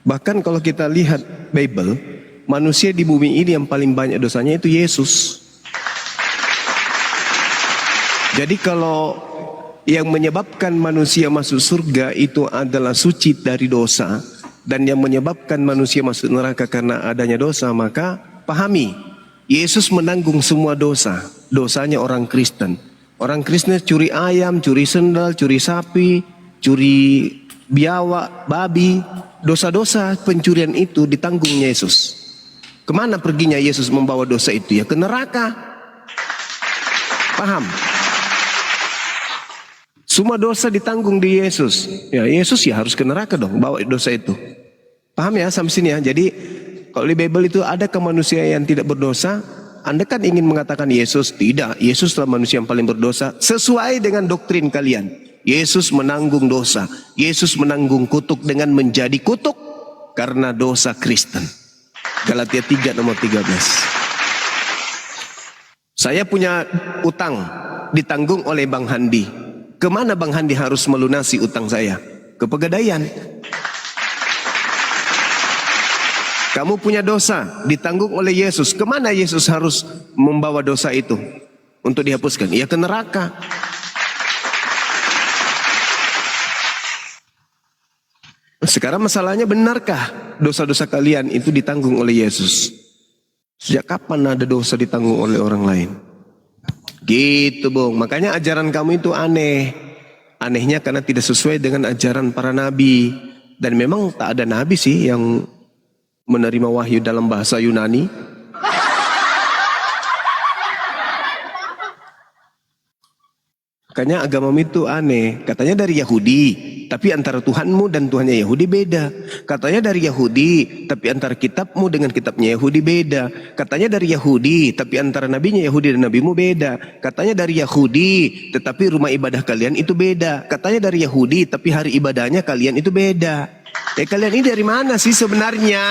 Bahkan kalau kita lihat Bible, manusia di bumi ini yang paling banyak dosanya itu Yesus. Jadi kalau yang menyebabkan manusia masuk surga itu adalah suci dari dosa, dan yang menyebabkan manusia masuk neraka karena adanya dosa, maka pahami, Yesus menanggung semua dosa. Dosanya orang Kristen. Orang Kristen curi ayam, curi sendal, curi sapi, curi biawak, babi. Dosa-dosa pencurian itu ditanggung Yesus. Kemana perginya Yesus membawa dosa itu? Ya ke neraka. Paham? Semua dosa ditanggung di Yesus. Ya Yesus ya harus ke neraka dong bawa dosa itu. Paham ya sampai sini ya. Jadi kalau di Bible itu adakah manusia yang tidak berdosa? Anda kan ingin mengatakan Yesus tidak. Yesus adalah manusia yang paling berdosa sesuai dengan doktrin kalian. Yesus menanggung dosa. Yesus menanggung kutuk dengan menjadi kutuk karena dosa Kristen. Galatia 3 nomor 13. Saya punya utang ditanggung oleh Bang Handi. Kemana Bang Handi harus melunasi utang saya? Ke Pegadaian. Kamu punya dosa ditanggung oleh Yesus. Kemana Yesus harus membawa dosa itu untuk dihapuskan? Ya ke neraka. Sekarang masalahnya, benarkah dosa-dosa kalian itu ditanggung oleh Yesus? Sejak kapan ada dosa ditanggung oleh orang lain? Gitu Bung. Makanya ajaran kamu itu aneh. Anehnya karena tidak sesuai dengan ajaran para nabi. Dan memang tak ada nabi sih yang menerima wahyu dalam bahasa Yunani. Makanya agamamu itu aneh. Katanya dari Yahudi, tapi antara Tuhanmu dan Tuhannya Yahudi beda. Katanya dari Yahudi, tapi antara kitabmu dengan kitabnya Yahudi beda. Katanya dari Yahudi, tapi antara nabinya Yahudi dan nabimu beda. Katanya dari Yahudi, tetapi rumah ibadah kalian itu beda. Katanya dari Yahudi, tapi hari ibadahnya kalian itu beda. Kalian ini dari mana sih sebenarnya?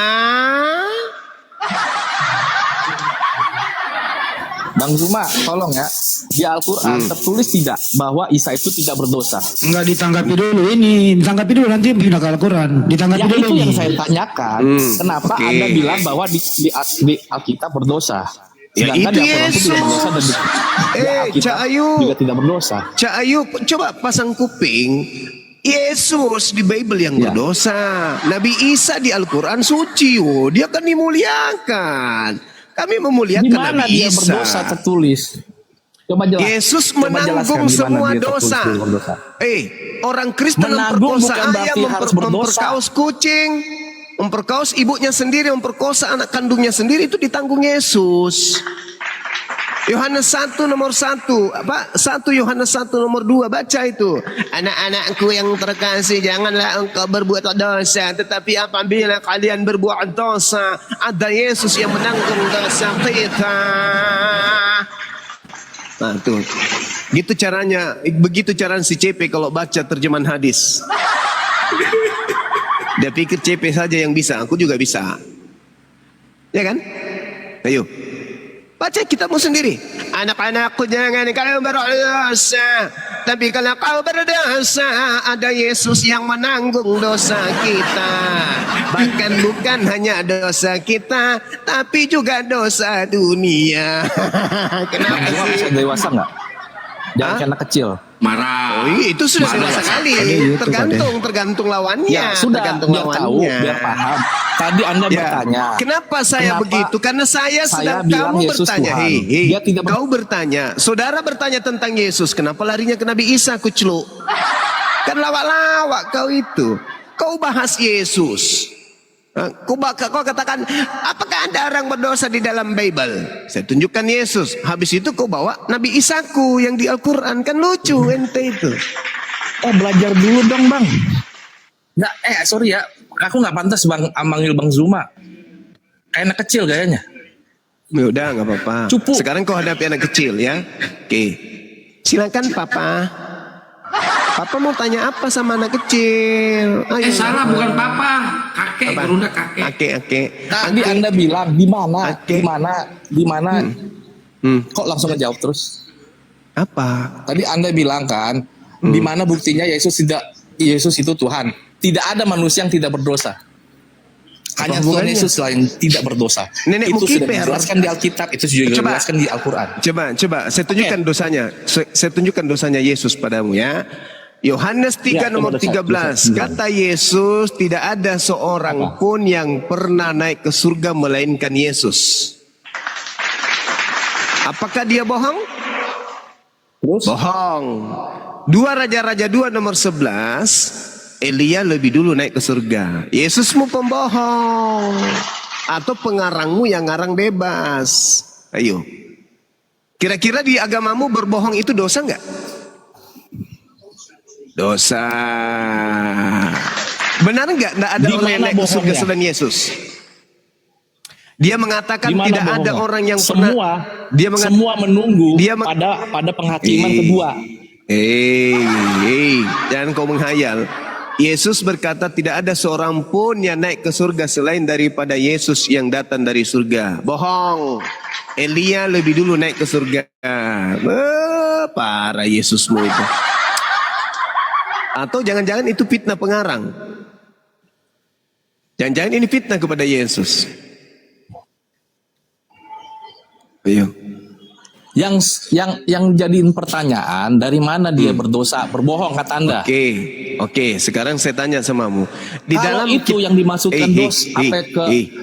Bang Zuma, tolong ya. Di Al-Quran tertulis tidak bahwa Isa itu tidak berdosa? Enggak ditanggapi dulu ini. Ditanggapi dulu nanti pindah ke Al-Quran. Ditanggapi Ya dulu itu ini. yang saya tanyakan. Kenapa Anda bilang bahwa di Alkitab berdosa? Ya Sedangkan itu di Al-Quran itu Yesus. tidak berdosa dan di Alkitab Cak Ayu. juga tidak berdosa. Cak Ayu, coba pasang kuping. Yesus di Bible yang berdosa. Nabi Isa di Al-Quran suci. Oh, dia kan dimuliakan. Kami memuliakan Di mana Nabi dia Isa. berdosa tertulis? Coba jelaskan. Yesus Coba menanggung jelaskan di mana semua dia tertulis dosa. dia berdosa. Orang Kristen Menanggung memperkosa bukan berarti ayam, harus berdosa. memperkaos kucing, memperkaos ibunya sendiri, memperkosa anak kandungnya sendiri, itu ditanggung Yesus. Yohanes 1 nomor 1, 1 Yohanes 1 nomor 2, baca itu. Anak-anakku yang terkasih, janganlah engkau berbuat dosa, tetapi apabila kalian berbuat dosa, ada Yesus yang menanggung dosa kita. Nah tuh, gitu caranya, begitu caranya si CP kalau baca terjemahan hadis. Dia pikir CP saja yang bisa, aku juga bisa. Ya kan? Ayo. Baca kitabmu sendiri. Anak-anakku jangan kau berdosa. Tapi kalau kau berdosa, ada Yesus yang menanggung dosa kita. Bahkan bukan hanya dosa kita, tapi juga dosa dunia. Kenapa Bang Zuma sih? bisa dewasa nggak? Jangan kayak anak kecil. Marah. Oh iya, itu sudah Marah. dewasa kali. Gitu, Tergantung lawannya. Ya sudah, tergantung biar tahu, lawannya. biar paham. Tadi Anda Ya. bertanya. Kenapa saya Kenapa begitu? Karena saya sedang bilang kamu Yesus bertanya. Tuhan. Hei, Dia tidak kau bertanya. Saudara bertanya tentang Yesus. Kenapa larinya ke Nabi Isa, kucluk? Kan lawak-lawak kau itu. Kau bahas Yesus. Kau katakan, apakah ada orang berdosa di dalam Bible? Saya tunjukkan Yesus. Habis itu kau bawa Nabi Isaku yang di Al-Quran. Kan lucu ente itu. Belajar dulu dong bang. Nggak, sorry ya, aku nggak pantas bang manggil Bang Zuma. Kayak anak kecil gayanya. Ya udah nggak apa-apa. Cupu. Sekarang kau hadapi anak kecil ya. Oke. Silakan Papa. Papa mau tanya apa sama anak kecil? Ayo. Salah, bukan papa, kakek, Gurunda kakek. Kakek. Tadi Anda bilang di mana? Kok langsung ngejawab terus? Apa? Tadi Anda bilang kan, di mana buktinya Yesus itu Tuhan? Tidak ada manusia yang tidak berdosa. Hanya Tuhan Yesus yang tidak berdosa. Nenek itu sudah Mukiper. dijelaskan di Alkitab, itu juga dijelaskan di Al-Quran. Coba, saya tunjukkan dosanya. Saya tunjukkan dosanya Yesus padamu ya. Yohanes 3 nomor 13. Kata Yesus, tidak ada seorang pun yang pernah naik ke surga melainkan Yesus. Apakah dia bohong? Terus? Bohong. 2 Raja-Raja 2 nomor 11. Elia lebih dulu naik ke surga. Yesusmu pembohong. Atau pengarangmu yang ngarang bebas. Ayo. Kira-kira di agamamu berbohong itu dosa nggak? Dosa. Benar nggak? Nggak ada orang yang naik ke surga selain Yesus. Dia mengatakan tidak ada orang yang pernah. Semua menunggu pada penghakiman kedua. Jangan kau menghayal. Yesus berkata tidak ada seorang pun yang naik ke surga selain daripada Yesus yang datang dari surga. Bohong. Elia lebih dulu naik ke surga. Parah Yesusmu itu. Atau jangan-jangan itu fitnah pengarang. Jangan-jangan ini fitnah kepada Yesus. Ayo. Yang jadiin pertanyaan, dari mana dia berdosa, berbohong kata Anda? Oke. Sekarang saya tanya samamu. Di Kalau dalam itu yang dimaksudkan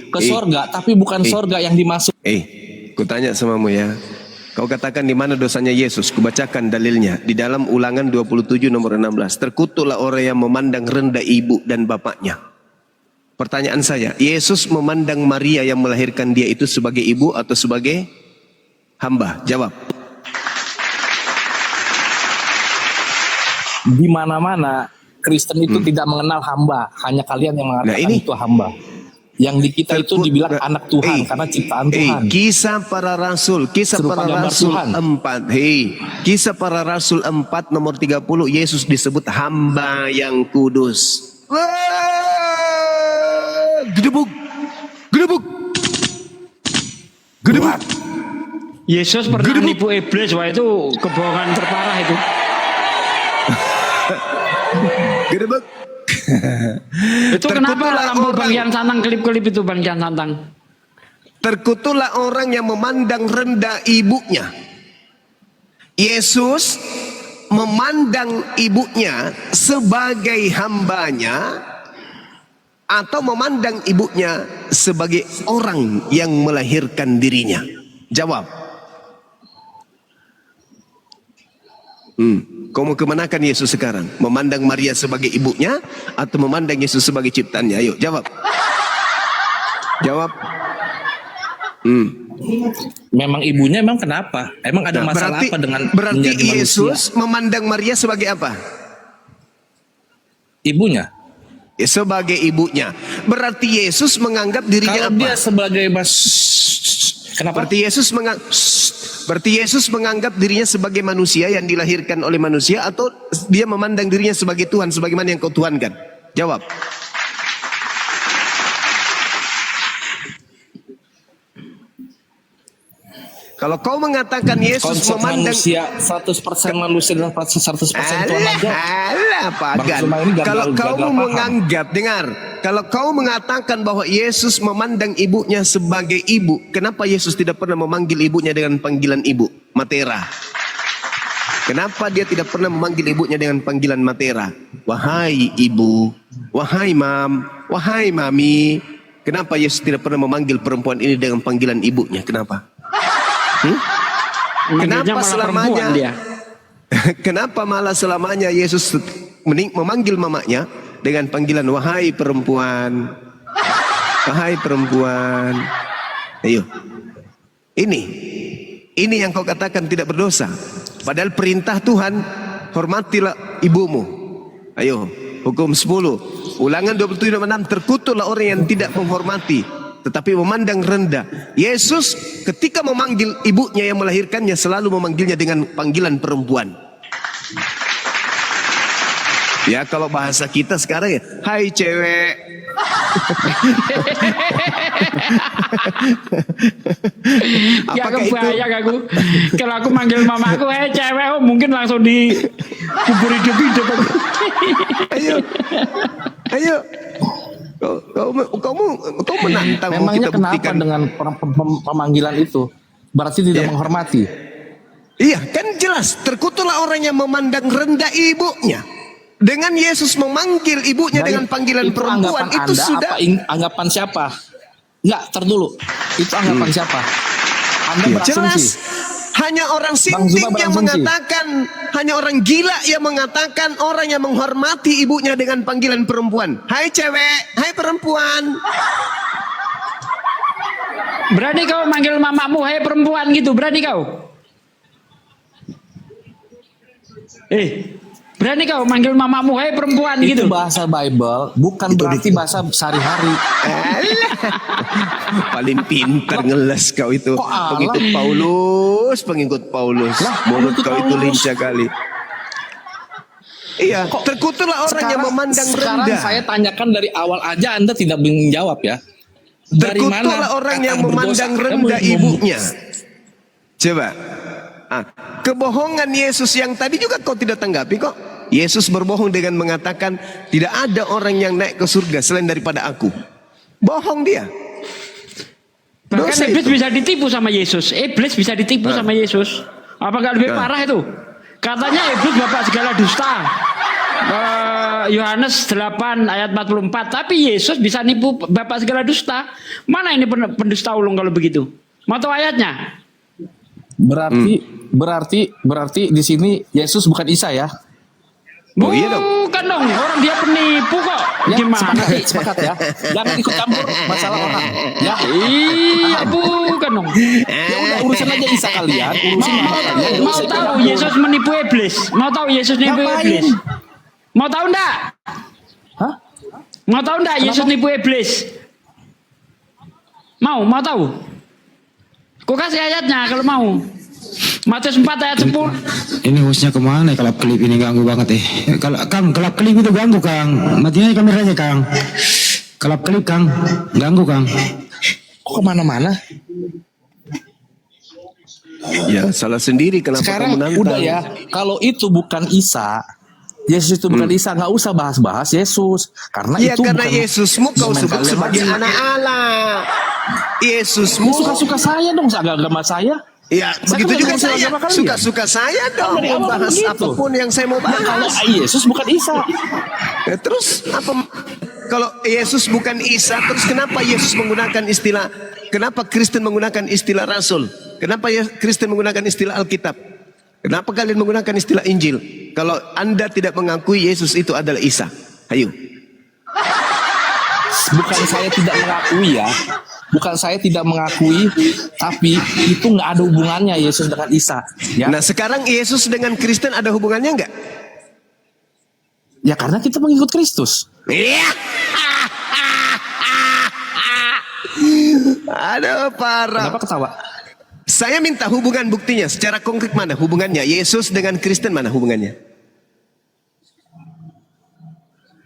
ke sorga, tapi bukan sorga yang dimaksud. Ku tanya samamu ya. Kau katakan di mana dosanya Yesus? Kubacakan dalilnya di dalam Ulangan 27 nomor 16. Terkutuklah orang yang memandang rendah ibu dan bapaknya. Pertanyaan saya, Yesus memandang Maria yang melahirkan dia itu sebagai ibu atau sebagai hamba? Jawab. Di mana-mana Kristen itu tidak mengenal hamba, hanya kalian yang mengatakan itu hamba. Yang di kita itu dibilang anak Tuhan karena ciptaan Tuhan. Kisah para Rasul 4. Kisah para Rasul 4 nomor 30, Yesus disebut hamba yang kudus. Gedebuk. Yesus pernah nipu iblis, wah itu kebohongan terparah itu. Gedebuk. Itu kenapa lampu Bang Jan Santang klip-klip itu Bang Jan Santang? Terkutuklah orang yang memandang rendah ibunya. Yesus memandang ibunya sebagai hambanya atau memandang ibunya sebagai orang yang melahirkan dirinya? Jawab. Kau mau kemanakan Yesus sekarang? Memandang Maria sebagai ibunya atau memandang Yesus sebagai ciptaannya? Ayo jawab. Jawab. Memang ibunya emang kenapa? Emang ada masalah apa dengan berarti menjadi Yesus manusia? memandang Maria sebagai apa? Ibunya. Sebagai ibunya. Berarti Yesus menganggap dirinya Kalau apa? dia sebagai kenapa? Berarti Yesus menganggap dirinya sebagai manusia yang dilahirkan oleh manusia, atau dia memandang dirinya sebagai Tuhan sebagaimana yang kau tuhankan? Jawab. Kalau kau mengatakan Yesus konsep memandang manusia 100% manusia dan 100% Tuhan aja. Kalau kau menganggap, kalau kau mengatakan bahwa Yesus memandang ibunya sebagai ibu, kenapa Yesus tidak pernah memanggil ibunya dengan panggilan ibu, Matera? Kenapa dia tidak pernah memanggil ibunya dengan panggilan Matera? Wahai ibu, wahai mam, wahai mami. Kenapa Yesus tidak pernah memanggil perempuan ini dengan panggilan ibunya? Kenapa? Kenapa selamanya? Kenapa malah selamanya Yesus memanggil mamanya dengan panggilan wahai perempuan. Wahai perempuan. Ayo. Ini yang kau katakan tidak berdosa. Padahal perintah Tuhan, hormatilah ibumu. Ayo, hukum 10. Ulangan 27:6, terkutuklah orang yang tidak menghormati tetapi memandang rendah. Yesus ketika memanggil ibunya yang melahirkannya selalu memanggilnya dengan panggilan perempuan. Ya kalau bahasa kita sekarang ya, hai cewek. Ya kebayang aku. Kalau aku manggil mamaku, hei cewek, oh, mungkin langsung dikubur hidup-hidup. Ayo. Kau menantang. Memangnya kita kenapa buktikan dengan pemanggilan itu? Berarti tidak menghormati. Iya, kan jelas. Terkutuklah orang yang memandang rendah ibunya. Dengan Yesus memanggil ibunya dengan panggilan perempuan itu Anda, sudah. Anggapan siapa? Enggak, dulu. Itu anggapan siapa? Anda berasumsi. Jelas. Hanya orang sinting yang mengatakan, hanya orang gila yang mengatakan orang yang menghormati ibunya dengan panggilan perempuan. Hai cewek, hai perempuan. Berani kau manggil mamamu, hai perempuan gitu, berani kau? Berani kau manggil mamamu, hai perempuan itu gitu? Itu bahasa Bible, bukan berarti bahasa sehari-hari. Paling pintar ngeles kau itu. Pengikut Paulus. Mulut kau itu lincah kali. Iya, terkutuklah orang yang memandang rendah. Sekarang saya tanyakan dari awal aja Anda tidak menjawab ya. Dari Terkutuklah mana orang yang memandang rendah ibunya. Coba. Kebohongan Yesus yang tadi juga kau tidak tanggapi kok. Yesus berbohong dengan mengatakan tidak ada orang yang naik ke surga selain daripada aku. Bohong dia. Bahkan iblis bisa ditipu sama Yesus. Iblis bisa ditipu sama Yesus. Apakah lebih parah itu? Katanya iblis bapak segala dusta. Yohanes 8 ayat 44. Tapi Yesus bisa nipu bapak segala dusta. Mana ini pendusta ulung kalau begitu? Mau tahu ayatnya? Berarti di sini Yesus bukan Isa ya? Oh iya dong. Bukan dong, orang dia penipu kok. Ya, Gimana? sepakat ya. Jangan ikut campur masalah orang. Ya. Iya, bukan dong. Ya udah urusan aja Isa kalian, urusin mama kalian. Mau tahu Yesus menipu iblis? Mau tahu Yesus menipu iblis? Mau tahu enggak? Hah? Mau tahu enggak Yesus nipu iblis? Mau tahu? Kau kasih ayatnya kalau mau. Matius 4 ayat 10. Ini hostnya kemana? Kelap klip ini ganggu banget Kalau Kang, kelap klip itu ganggu Kang. Matinya kameranya Kang. Kelap klip Kang, ganggu Kang. Kok kemana-mana? Ya salah sendiri kenapa Sekarang kamu nantang. udah ya. Kalau itu bukan Isa, Yesus itu bukan Isa, nggak usah bahas-bahas Yesus. Karena ya, itu karena bukan Yesusmu kau sebut sebagai anak Allah. Yesusmu suka-suka saya dong, agama saya. Ya, begitu juga saya. Suka-suka saya dong bahas apapun yang saya mau bahas. Kalau Yesus bukan Isa. Ya, terus apa? Kalau Yesus bukan Isa, terus kenapa Yesus menggunakan istilah? Kenapa Kristen menggunakan istilah Rasul? Kenapa Kristen menggunakan istilah Alkitab? Kenapa kalian menggunakan istilah Injil? Kalau Anda tidak mengakui Yesus itu adalah Isa, ayo. Bukan saya tidak mengakui ya. Bukan saya tidak mengakui, tapi itu nggak ada hubungannya Yesus dengan Isa. Ya? Nah sekarang Yesus dengan Kristen ada hubungannya nggak? Ya karena kita mengikut Kristus. Iya. Aduh parah. Kenapa ketawa? Saya minta hubungan buktinya. Secara konkret mana hubungannya? Yesus dengan Kristen mana hubungannya?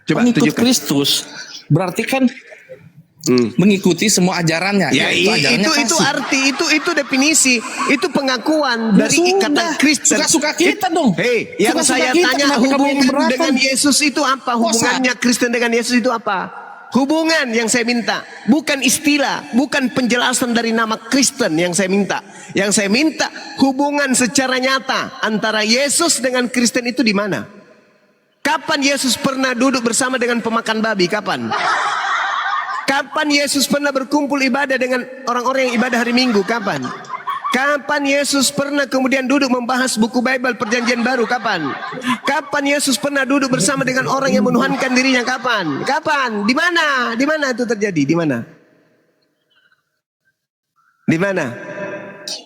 Coba mengikut tunjukkan. Kristus berarti kan mengikuti semua ajarannya. Ya, itu arti, itu definisi, itu pengakuan dari ikatan Kristen. Suka-suka kita dong. Hei, yang saya tanya hubungan dengan Yesus itu apa? Hubungannya Kristen dengan Yesus itu apa? Hubungan yang saya minta, bukan istilah, bukan penjelasan dari nama Kristen yang saya minta. Yang saya minta hubungan secara nyata antara Yesus dengan Kristen itu di mana? Kapan Yesus pernah duduk bersama dengan pemakan babi? Kapan? Kapan Yesus pernah berkumpul ibadah dengan orang-orang yang ibadah hari Minggu? Kapan? Kapan Yesus pernah kemudian duduk membahas buku Bible Perjanjian Baru? Kapan? Kapan Yesus pernah duduk bersama dengan orang yang menuhankan dirinya? Kapan? Kapan? Di mana? Di mana itu terjadi? Di mana? Di mana?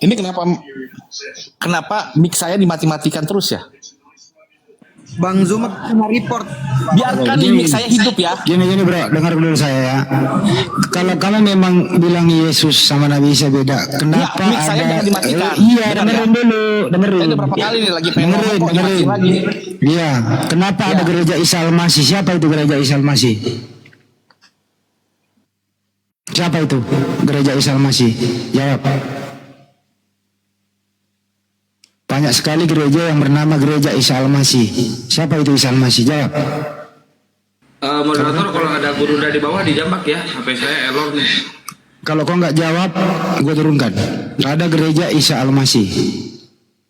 Ini kenapa mic saya dimati-matikan terus ya? Bang Zuma kena report. Biarkan mic saya hidup ya. Gini bro, dengar dulu saya ya. Kalau kamu memang bilang Yesus sama Nabi Isa beda, kenapa mic saya jangan dimatikan. Iya, Dengar dengerin dulu, dengerin. Saya udah berapa kali nih lagi pengen ngomong kok dengerin. dimati lagi. Iya, kenapa ada gereja Isa Al-Masih? Siapa itu gereja Isa Al-Masih? Siapa itu gereja Isa Al-Masih? Jawab. Banyak sekali gereja yang bernama gereja Isa Al-Masih. Siapa itu Isa Al-Masih? Jawab. Moderator, kalau ada Gurunda di bawah dijambak ya, HP saya error nih. Kalau kau nggak jawab, gue turunkan. Ada gereja Isa Al-Masih.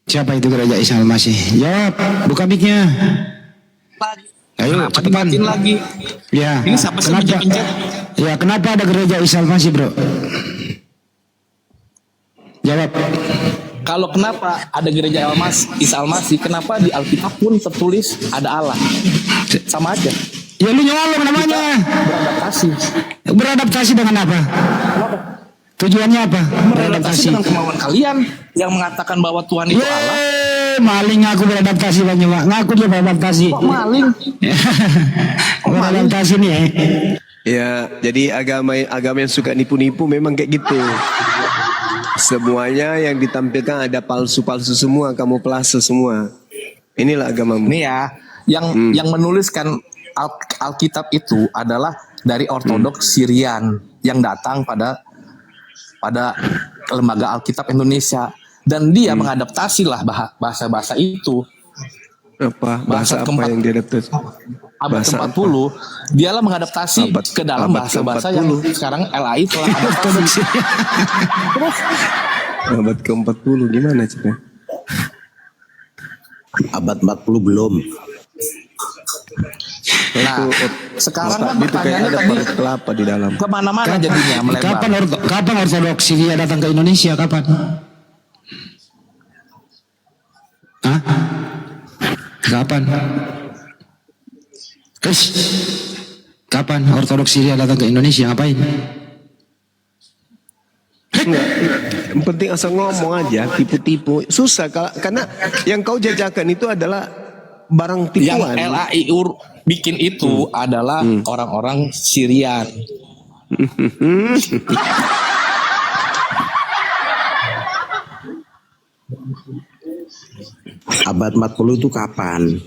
Siapa itu gereja Isa Al-Masih? Jawab, buka mic-nya. Ayo, cepetan. Lagi. Ya. Ini siapa sih Kenapa? pencet? Ya, kenapa ada gereja Isa Al-Masih, bro? Jawab. Kalau kenapa ada gereja Isa Al-Masih, kenapa di Alkitab pun tertulis ada Allah? Sama aja. Ya lu nyolong namanya. Beradaptasi. Beradaptasi dengan apa? Tujuannya apa? Beradaptasi dengan kemauan kalian yang mengatakan bahwa Tuhan itu Allah. Maling ngaku beradaptasi Bang Juma. Ngaku dia beradaptasi. Kok maling? Beradaptasi nih ya. Ya, jadi agama yang suka nipu-nipu memang kayak gitu. Semuanya yang ditampilkan ada palsu-palsu semua, kamuflase semua. Inilah agamamu. Nih ya, yang menuliskan Alkitab itu adalah dari Ortodoks Syrian yang datang pada lembaga Alkitab Indonesia, dan dia mengadaptasi lah bahasa-bahasa itu. Apa? Bahasa apa yang diadaptasi? Abad ke-40, dialah mengadaptasi ke dalam bahasa-bahasa yang sekarang LAI telah adaptasi. Terus abad ke-40 gimana cerita? Abad 40 belum. Nah, sekarang kan pertanyaannya ada tadi kelapa di dalam. kemana-mana jadinya melebar. Kapan Ortodoks Syria datang ke Indonesia? Kapan? Hah? Kapan? Terus kapan Ortodoks Syria datang ke Indonesia? Ngapain? Enggak, yang penting asal ngomong aja, tipu-tipu. Susah karena yang kau jajakan itu adalah barang tipuan. Yang LAIU bikin itu adalah orang-orang Syrian. Abad 40 itu kapan?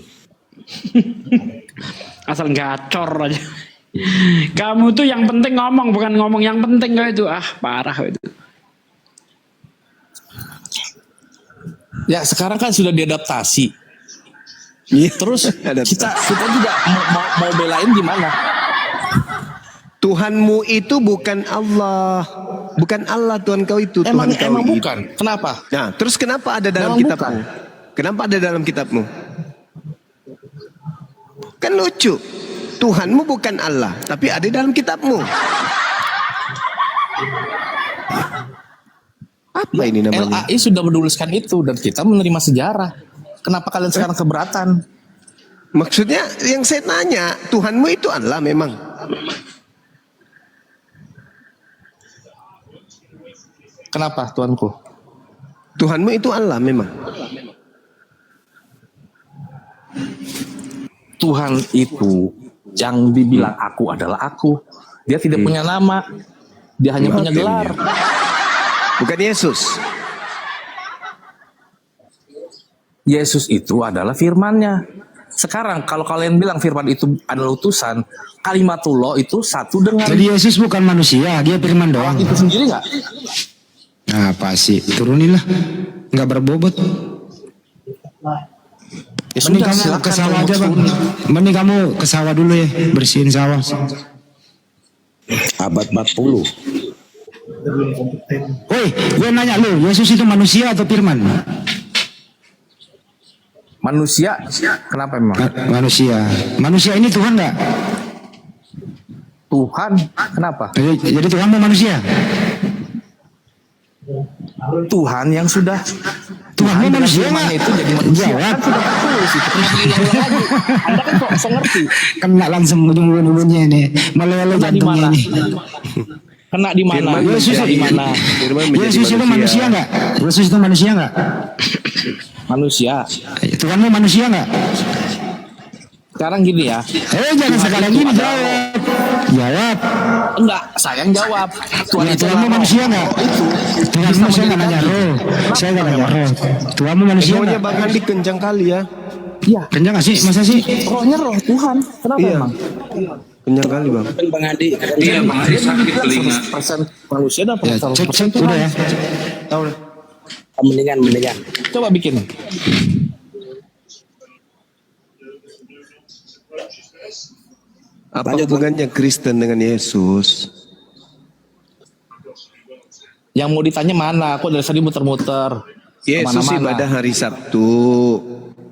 Asal gacor aja. Kamu tuh yang penting ngomong, bukan ngomong yang penting kau itu. Ah, parah itu. Ya sekarang kan sudah diadaptasi. Terus kita juga mau belain gimana? Tuhanmu itu bukan Allah. Bukan Allah Tuhan kau itu. Emang Tuhan kau bukan. Kenapa? Nah, terus kenapa ada dalam Emang kitabmu? Kenapa ada dalam kitabmu? Kan lucu. Tuhanmu bukan Allah, tapi ada dalam kitabmu. Apa ini namanya? LAI sudah menuliskan itu dan kita menerima sejarah. Kenapa kalian sekarang keberatan? Maksudnya yang saya tanya, Tuhanmu itu Allah memang? Kenapa Tuanku? Tuhanmu itu Allah memang? Tuhan itu yang dibilang aku adalah aku. Dia tidak punya nama. Dia hanya punya gelar. Bukan Yesus. Yesus itu adalah firman-Nya. Sekarang kalau kalian bilang firman itu adalah utusan, kalimatullah itu satu dengan. Jadi Yesus bukan manusia, dia firman doang. Itu sendiri nggak? Apa sih? Turunilah, nggak berbobot. Ya Mending sudah, kamu silakan ke sawah kalau aja bang. turun. Mending kamu ke sawah dulu ya, bersihin sawah. Abad 40. Woi, gue nanya lu, Yesus itu manusia atau firman? Manusia, kenapa emang? Manusia. Manusia ini Tuhan nggak? Tuhan, kenapa? Jadi Tuhan mau manusia? Tuhan yang sudah Tuhanmu dengan manusia firman-Nya nggak? itu jadi manusia Jawab. kan sudah tertulis itu. Kenapa diulang-ulang lagi? Anda kan kok bisa ngerti? Kena langsung ujung-ujungnya ini. Meleleh Kena di jantungnya mana? ini. Kena di mana? Firman Yesus Kena di mana? Firman menjadi Yesus itu manusia nggak? Yesus itu manusia nggak? Manusia. Tuhanmu manusia nggak? Sekarang gini ya. Jangan sekarang gini jawab. Jawab. Enggak, saya yang jawab. Tuhan itu Tuhanmu adalah manusia roh. nggak? Roh itu Tuhanmu saya nggak nanya roh. Saya nggak nanya roh. Tuhanmu manusia Egonya nggak? Bang Andi kencang kali ya. Iya, Kencang nggak sih? Masa sih? rohnya roh Tuhan. Kenapa Iya. emang? Kencang kali Bang. Bang Adi, Iya, Bang Adi sakit telinga. 100% manusia dan Ya, 100% cek Tuhan. udah ya. Tahu. mendingan. Coba bikin. Apa hubungannya Kristen dengan Yesus? Yang mau ditanya mana? Aku dari tadi muter-muter. Yesus Kemana-mana. ibadah hari Sabtu,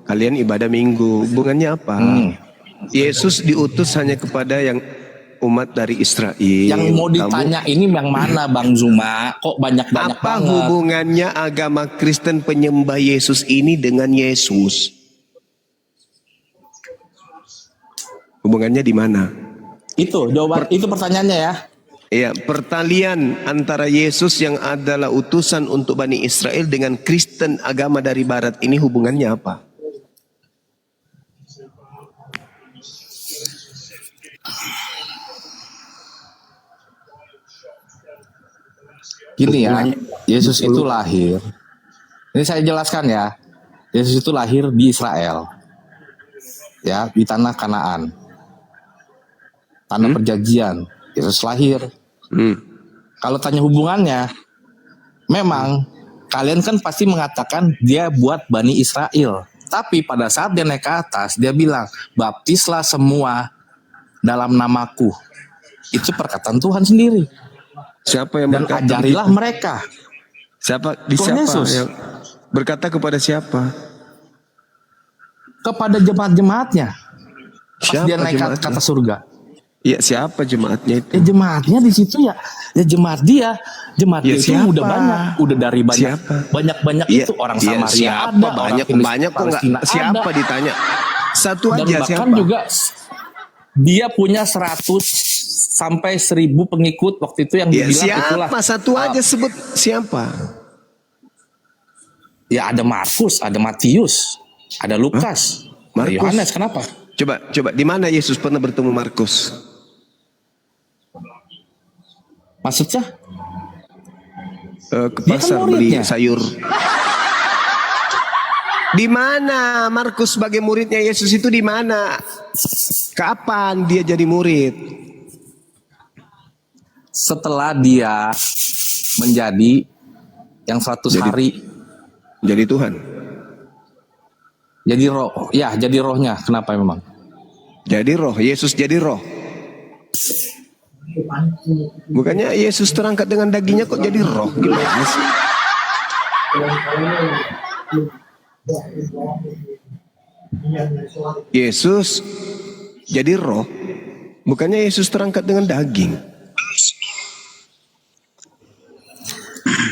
kalian ibadah Minggu. Hubungannya apa? Yesus diutus hanya kepada yang umat dari Israel. Yang mau ditanya ini yang mana Bang Zuma? Kok banyak-banyak Apa banget? hubungannya agama Kristen penyembah Yesus ini dengan Yesus? Hubungannya di mana? Itu jawaban, itu pertanyaannya ya. Ya, pertalian antara Yesus yang adalah utusan untuk Bani Israel dengan Kristen agama dari Barat ini hubungannya apa? Gini ya, Yesus itu lahir. Ini saya jelaskan ya. Yesus itu lahir di Israel. Ya, di tanah Kanaan. Tanah perjanjian. Yesus lahir. Kalau tanya hubungannya, memang kalian kan pasti mengatakan dia buat Bani Israel. Tapi pada saat dia naik ke atas, dia bilang, baptislah semua dalam namaku. Itu perkataan Tuhan sendiri. Siapa yang Dan berkata ajarilah begitu? mereka. Siapa di Tuhan siapa Yesus. yang berkata kepada siapa? Kepada jemaat-jemaatnya. Pas Siapa dia naik ke jemaatnya? atas surga. Ya siapa jemaatnya itu? Ya jemaatnya di situ ya jemaat dia. Jemaat Ya, dia itu siapa? udah banyak, udah dari Siapa? banyak Ya, itu orang ya, Samaria siapa? ada, orang banyak Filistin, banyak kok nggak Palestina siapa ada. ditanya? Satu Dan aja bahkan siapa? juga dia punya 100 sampai 1000 pengikut waktu itu yang Ya, dibilang itulah. siapa? Satu aja sebut siapa? Ya ada Markus, ada Matius, ada Lukas, ada Markus? Yohanes. Kenapa? Coba di mana Yesus pernah bertemu Markus? Maksudnya? Ke Dia kan pasar beli muridnya. sayur. Di mana Markus sebagai muridnya Yesus itu di mana? Kapan dia jadi murid? Setelah dia menjadi yang 100 hari Jadi Tuhan. jadi roh, ya jadi rohnya. Kenapa memang? Jadi roh, Yesus jadi roh. Bukannya Yesus terangkat dengan dagingnya kok jadi roh? Gimana sih? Yesus jadi roh. Bukannya Yesus terangkat dengan daging.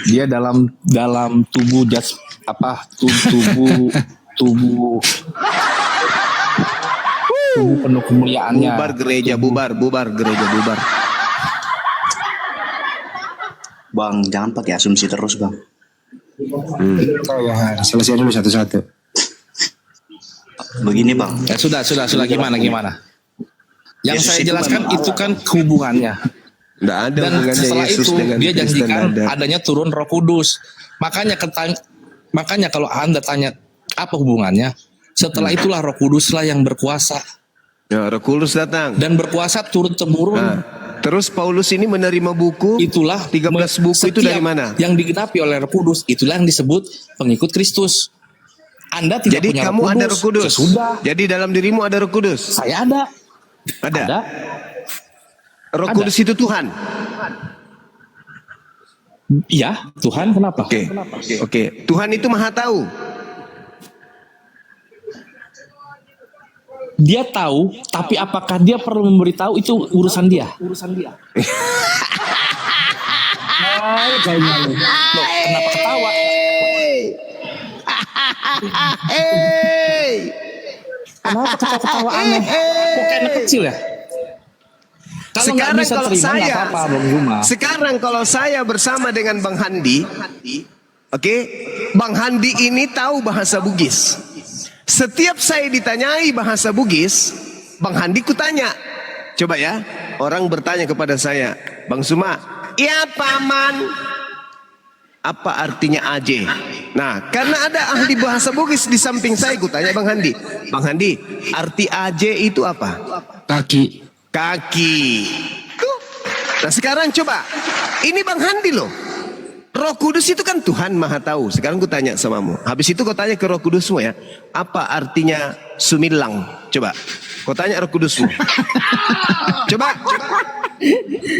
Dia dalam tubuh tubuh penuh kemuliaannya. Bubar gereja, bubar gereja, bubar. Bang, jangan pakai asumsi terus, Bang. Oh ya, selesai dulu satu-satu. Begini, Bang. Ya sudah gimana? Yang Yesus saya itu jelaskan memang itu kan hubungannya. Nggak ada Dan hubungannya setelah Yesus itu dengan dia Kristen, janjikan nggak ada. adanya turun Roh Kudus. Makanya kalau Anda tanya apa hubungannya? Setelah itulah Roh Kuduslah yang berkuasa. Ya, Roh Kudus datang. Dan berkuasa turun temurun. Nah, terus Paulus ini menerima buku. Itulah 13 buku itu dari mana? Yang digenapi oleh Roh Kudus, itulah yang disebut pengikut Kristus. Anda tidak Jadi punya kamu Roh Kudus. ada Roh Kudus. Sesudah. Jadi dalam dirimu ada Roh Kudus. Saya ada. Ada. Roh Kudus itu Tuhan. Iya, Tuhan kenapa? Oke. Tuhan itu Maha Tahu. Dia tahu, tapi apakah dia perlu memberitahu itu urusan dia. Kenapa ketawa? Kenapa ketawa aneh? Kok kayak anak kecil ya? Kalau nggak bisa terima nggak apa-apa, Bang Zuma. Sekarang kalau saya bersama dengan Bang Handi, oke, Bang Handi ini tahu bahasa Bugis. Setiap saya ditanyai bahasa Bugis, Bang Handi kutanya. Coba ya, orang bertanya kepada saya, Bang Zuma, ya paman, apa artinya aje? Nah, karena ada ahli bahasa Bugis di samping saya, kutanya Bang Handi, Bang Handi, arti aje itu apa? Kaki. Kaki. Tuh. Nah sekarang coba, ini Bang Handi loh. Roh Kudus itu kan Tuhan Maha Tahu. Sekarang gue tanya samamu. Habis itu kau tanya ke Roh Kudusmu ya, apa artinya sumilang? Coba, kau tanya Roh Kudusmu. Coba,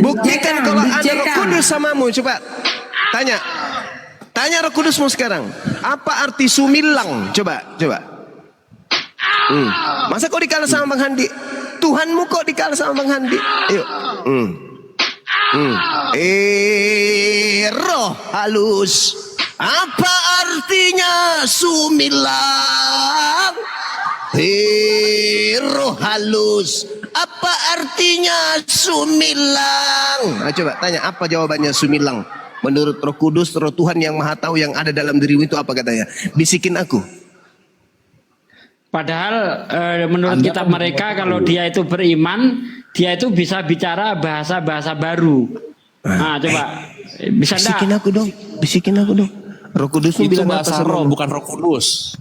buktikan kalau ada Roh Kudus samamu. Coba, tanya Roh Kudusmu sekarang. Apa arti sumilang? Coba. Masa kau dikalah sama Bang Handi? Tuhanmu kok dikalah sama Bang Handi? Ayo. Roh halus. Apa artinya sumilang? Roh halus. Apa artinya sumilang? Nah, coba tanya apa jawabannya sumilang? Menurut Roh Kudus, Roh Tuhan yang Maha Tahu yang ada dalam dirimu itu apa katanya? Bisikin aku. Padahal menurut kitab mereka kalau dia itu beriman, dia itu bisa bicara bahasa-bahasa baru. Nah, coba bisa bisikin aku dong. Roh Kudus itu bilang bahasa apa roh, bukan Roh Kudus.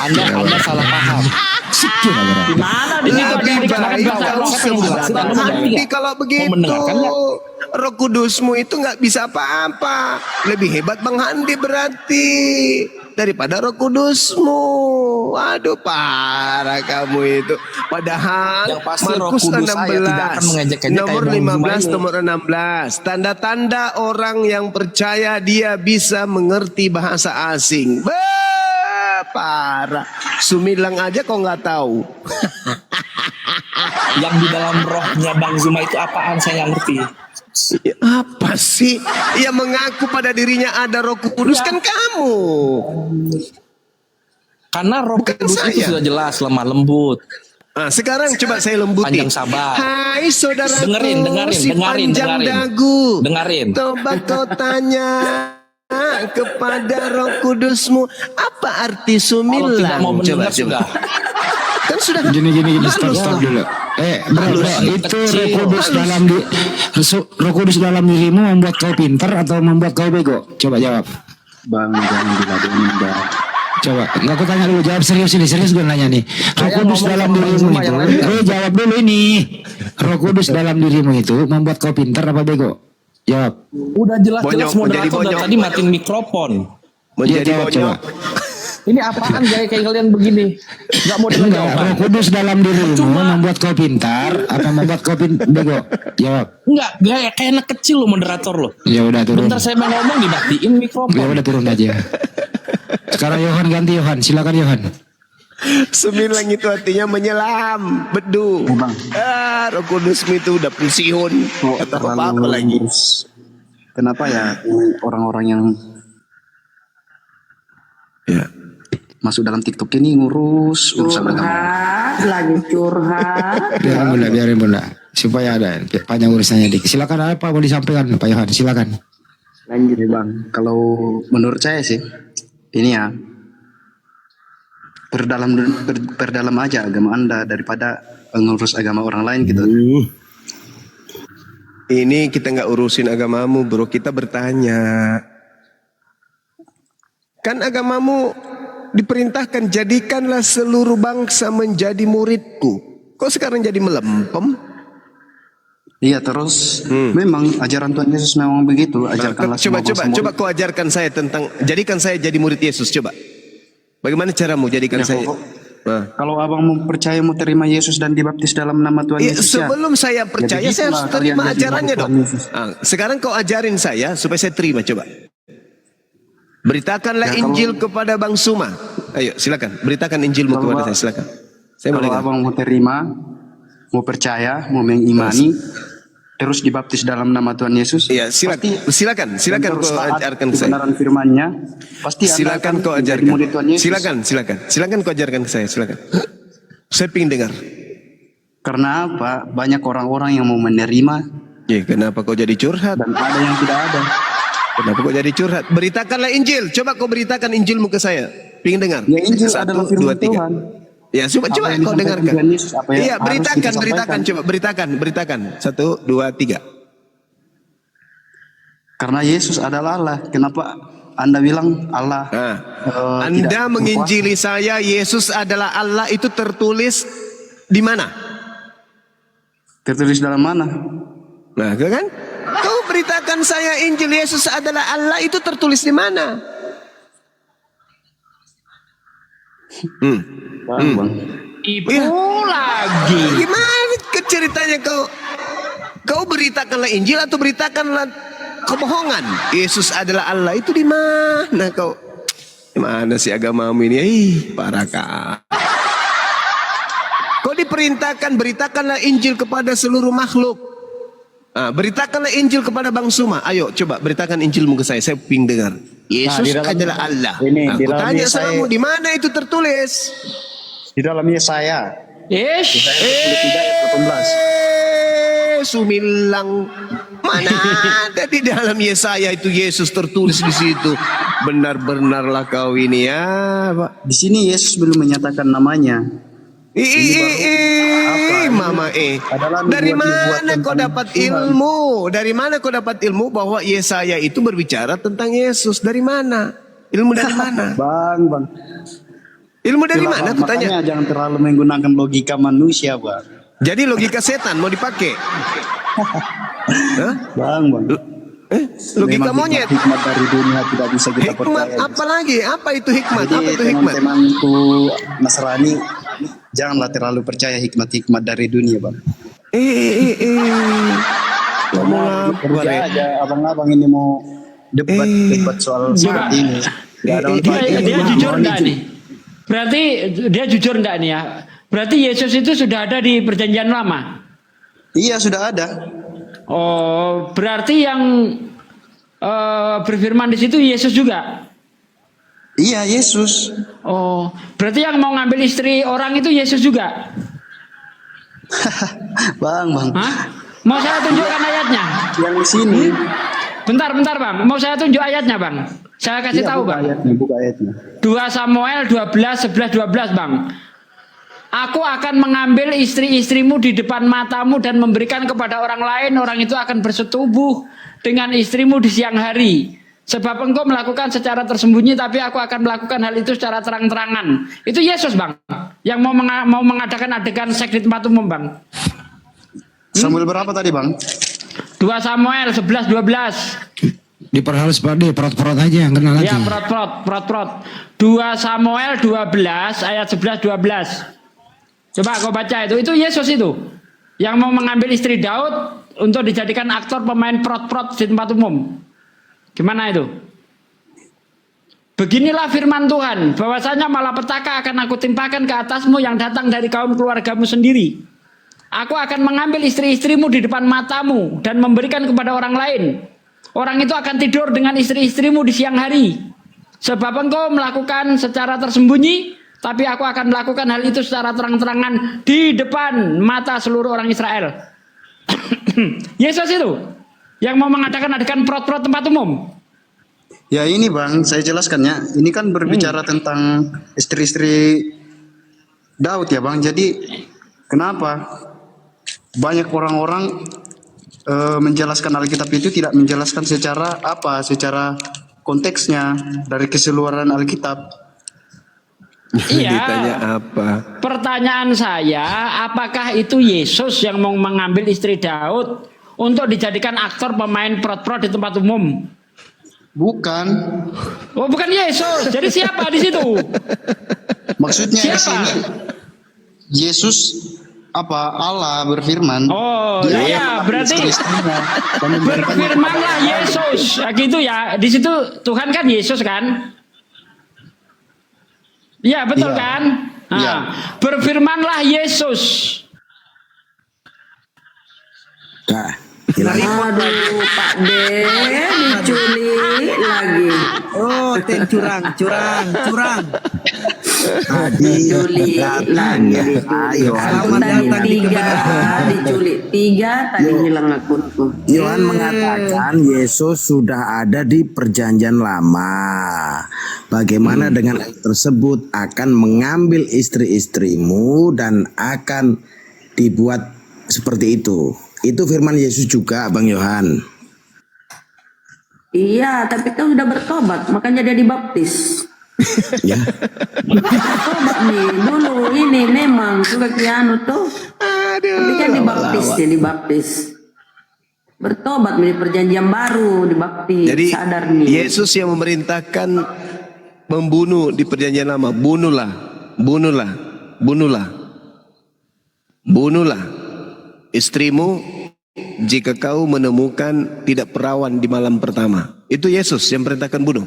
Anda salah paham. Gimana di situ ada yang dikatakan bahasa roh? Nanti kalau begitu Roh Kudusmu itu nggak bisa apa-apa. Lebih hebat Bang Handi berarti daripada Roh Kudusmu. Waduh, parah kamu itu. Padahal yang pasti Markus Roh Kudus saya tidak akan mengejek-ejek nomor kayak Bang Zuma 15 ini. nomor 16. Tanda-tanda orang yang percaya dia bisa mengerti bahasa asing. Parah. Sumilang aja kok nggak tahu. Yang di dalam rohnya Bang Zuma itu apaan saya nggak ngerti. Apa sih? Yang mengaku pada dirinya ada Roh Kudus kan kamu. Karena Roh Kudus itu sudah jelas lemah lembut. Nah, sekarang coba saya lembuti. Panjang sabar. Hai saudaraku, dengerin, si panjang dagu. Dengerin. Coba kau tanya kepada Roh Kudusmu apa arti sumilang? Kalau tidak mau mendengar sudah. Kan sudah. Gini stop dulu. Bro, itu Roh Kudus dalam dirimu membuat kau pintar atau membuat kau bego? Coba jawab. Bang, jangan diladenin, Bang. Coba, nggak aku tanya dulu, jawab serius gue nanya nih. Roh Kudus dalam dirimu itu, jawab dulu ini. Roh Kudus dalam dirimu itu membuat kau pintar apa bego? Jawab. Udah jelas-jelas moderator dari tadi matiin mikrofon. Menjadi bonyok. Ini apaan kayak kalian begini? Nggak mau dengar jawaban. Roh Kudus dalam dirimu membuat kau pintar apa membuat kau bego? Jawab. Enggak, kayak anak kecil lo moderator lo. Ya udah turun. Bentar saya mau ngomong dimatiin mikrofon. Ya udah turun aja. Sekarang Yohan ganti Yohan, silakan Yohan. Sumilang itu artinya menyelam, bedu. Roh Kudusmu itu udah pensiun. Kata apa lagi? Kenapa ya orang-orang yang masuk dalam TikTok ini ngurus urusan agama? Lagi curhat. Biarin bunda, supaya ada panjang urusannya dik. Silakan apa mau disampaikan Pak Yohan, silakan. Lanjut Bang, kalau menurut saya sih ini ya perdalam aja agama Anda daripada ngurus agama orang lain gitu. Ini kita nggak urusin agamamu bro, kita bertanya. Kan agamamu diperintahkan jadikanlah seluruh bangsa menjadi muridku. Kok sekarang jadi melempem? Iya terus memang ajaran Tuhan Yesus memang begitu. Ajarkanlah coba kau ajarkan saya tentang jadikan saya jadi murid Yesus coba. Bagaimana caramu jadikan saya? Kalau abang mau percaya mau terima Yesus dan dibaptis dalam nama Tuhan Yesus sebelum saya percaya saya harus terima ajarannya dong. Sekarang kau ajarin saya supaya saya terima coba. Beritakanlah Injil kepada Bang Zuma. Ayo silakan beritakan Injilmu kepada saya silakan. Saya kalau abang mau terima, mau percaya, mau mengimani, terus dibaptis dalam nama Tuhan Yesus. Iya, silakan kau ajarkan ke saya. Kebenaran firman-Nya, pasti Anda Silakan akan kau menjadi ajarkan. murid Tuhan Yesus. Silakan kau ajarkan ke saya, silakan. Saya pingin dengar. Karena apa? Banyak orang-orang yang mau menerima. Ya, kenapa kau jadi curhat? Dan ada yang tidak ada. Kenapa kau jadi curhat? Beritakanlah Injil. Coba kau beritakan Injilmu ke saya. Pingin dengar. Ya, Injil 1, adalah firman 2, 3. Tuhan. Ya, coba Apa yang kau disampaikan dengarkan. Tuhan Yesus, apa yang Iya, harus beritakan, kita sampaikan. coba beritakan. 1, 2, 3. Karena Yesus adalah Allah. Kenapa Anda bilang Allah? Anda tidak menginjili saya, Yesus adalah Allah, itu tertulis di mana? Tertulis dalam mana? Nah, kan? Kau beritakan saya Injil Yesus adalah Allah, itu tertulis di mana? Ibu lagi. Gimana ceritanya kau beritakanlah Injil atau beritakanlah kebohongan? Yesus adalah Allah, itu di mana kau? Di mana sih agamamu ini? Parah kah? Kau diperintahkan beritakanlah Injil kepada seluruh makhluk. Beritakanlah Injil kepada Bang Suma. Ayo coba beritakan Injilmu ke saya ping dengar. Yesus adalah Allah. Aku tanya sama di mana itu tertulis? Di dalam Yesaya. Sumilang, mana ada di dalam Yesaya itu Yesus tertulis di situ? Benar-benarlah kau ini ya, Pak. Di sini Yesus belum menyatakan namanya. Mama dari mana kau dapat ilmu? Dari mana kau dapat ilmu bahwa Yesaya itu berbicara tentang Yesus? Dari mana? Ilmu dari mana? Bang. Ilmu dari mana? Aku tanya. Makanya jangan terlalu menggunakan logika manusia, Bang. Jadi logika setan mau dipakai? Bang. Logika monyet. Hikmat dari dunia tidak bisa kita percaya. Apa lagi? Apa itu hikmat? Jadi, apa itu hikmat? teman-temanku Nasrani, janganlah terlalu percaya hikmat-hikmat dari dunia, Bang. Kerja aja abang-abang ini mau debat soal seperti ini. Dia jujur enggak nih? Berarti dia jujur enggak nih ya? Berarti Yesus itu sudah ada di Perjanjian Lama? Iya, sudah ada. Oh, berarti yang berfirman di situ Yesus juga? Iya, Yesus. Oh, berarti yang mau ngambil istri orang itu Yesus juga? Bang. Hah? Mau saya tunjukkan ayatnya? Yang di sini. Bentar Bang. Mau saya tunjuk ayatnya, Bang? Saya kasih tahu, Bang. Buka ayatnya. 2 Samuel 12:11-12, Bang. Aku akan mengambil istri-istrimu di depan matamu dan memberikan kepada orang lain. Orang itu akan bersetubuh dengan istrimu di siang hari. Sebab engkau melakukan secara tersembunyi, tapi aku akan melakukan hal itu secara terang-terangan. Itu Yesus, Bang, yang mau mengadakan adegan seks di tempat umum, Bang. Samuel berapa tadi, Bang? 2 Samuel 11-12. Diperhalus pada perot-perot aja yang kenal lagi. Ya, perot-perot. 2 Samuel 12 ayat 11-12. Coba kau baca itu Yesus itu yang mau mengambil istri Daud untuk dijadikan aktor pemain prot-prot di tempat umum. Gimana itu? Beginilah firman Tuhan, bahwasanya malapetaka akan aku timpakan ke atasmu yang datang dari kaum keluargamu sendiri. Aku akan mengambil istri-istrimu di depan matamu dan memberikan kepada orang lain. Orang itu akan tidur dengan istri-istrimu di siang hari. Sebab engkau melakukan secara tersembunyi, tapi aku akan melakukan hal itu secara terang-terangan di depan mata seluruh orang Israel. Yesus itu yang mau mengadakan adegan prot-prot tempat umum. Ya ini, Bang, saya jelaskan ya. Ini kan berbicara tentang istri-istri Daud ya, Bang. Jadi kenapa banyak orang-orang menjelaskan Alkitab itu tidak menjelaskan secara konteksnya dari keseluruhan Alkitab. Iya. Ditanya apa? Pertanyaan saya, apakah itu Yesus yang mau mengambil istri Daud untuk dijadikan aktor pemain prot-prot di tempat umum? Bukan. Oh, bukan Yesus. Jadi siapa di situ? Maksudnya di sini Yesus Allah berfirman. Oh iya, berarti berfirmanlah Yesus. Gitu ya. Di situ Tuhan kan Yesus kan? Iya, betul kan? Nah, berfirmanlah Yesus. Silahkan. Aduh, Pak D diculik lagi. Oh, ten curang. Tadi Diculik lagi. Ayo, Selamat Tadi datang di tiga, diculik tiga, tadi hilang akunku. Yohan mengatakan Yesus sudah ada di perjanjian lama. Bagaimana dengan hal tersebut akan mengambil istri-istrimu dan akan dibuat seperti itu. Itu firman Yesus juga, Bang Yohan. Iya, tapi kan udah bertobat, makanya dia dibaptis. Ya. Bertobat nih, dulu ini memang suka kianu tuh. Tapi kan dibaptis. Bertobat nih, perjanjian baru, dibaptis. Jadi sadar nih. Yesus yang memerintahkan membunuh di perjanjian lama. Bunuhlah istrimu jika kau menemukan tidak perawan di malam pertama. Itu Yesus yang perintahkan bunuh.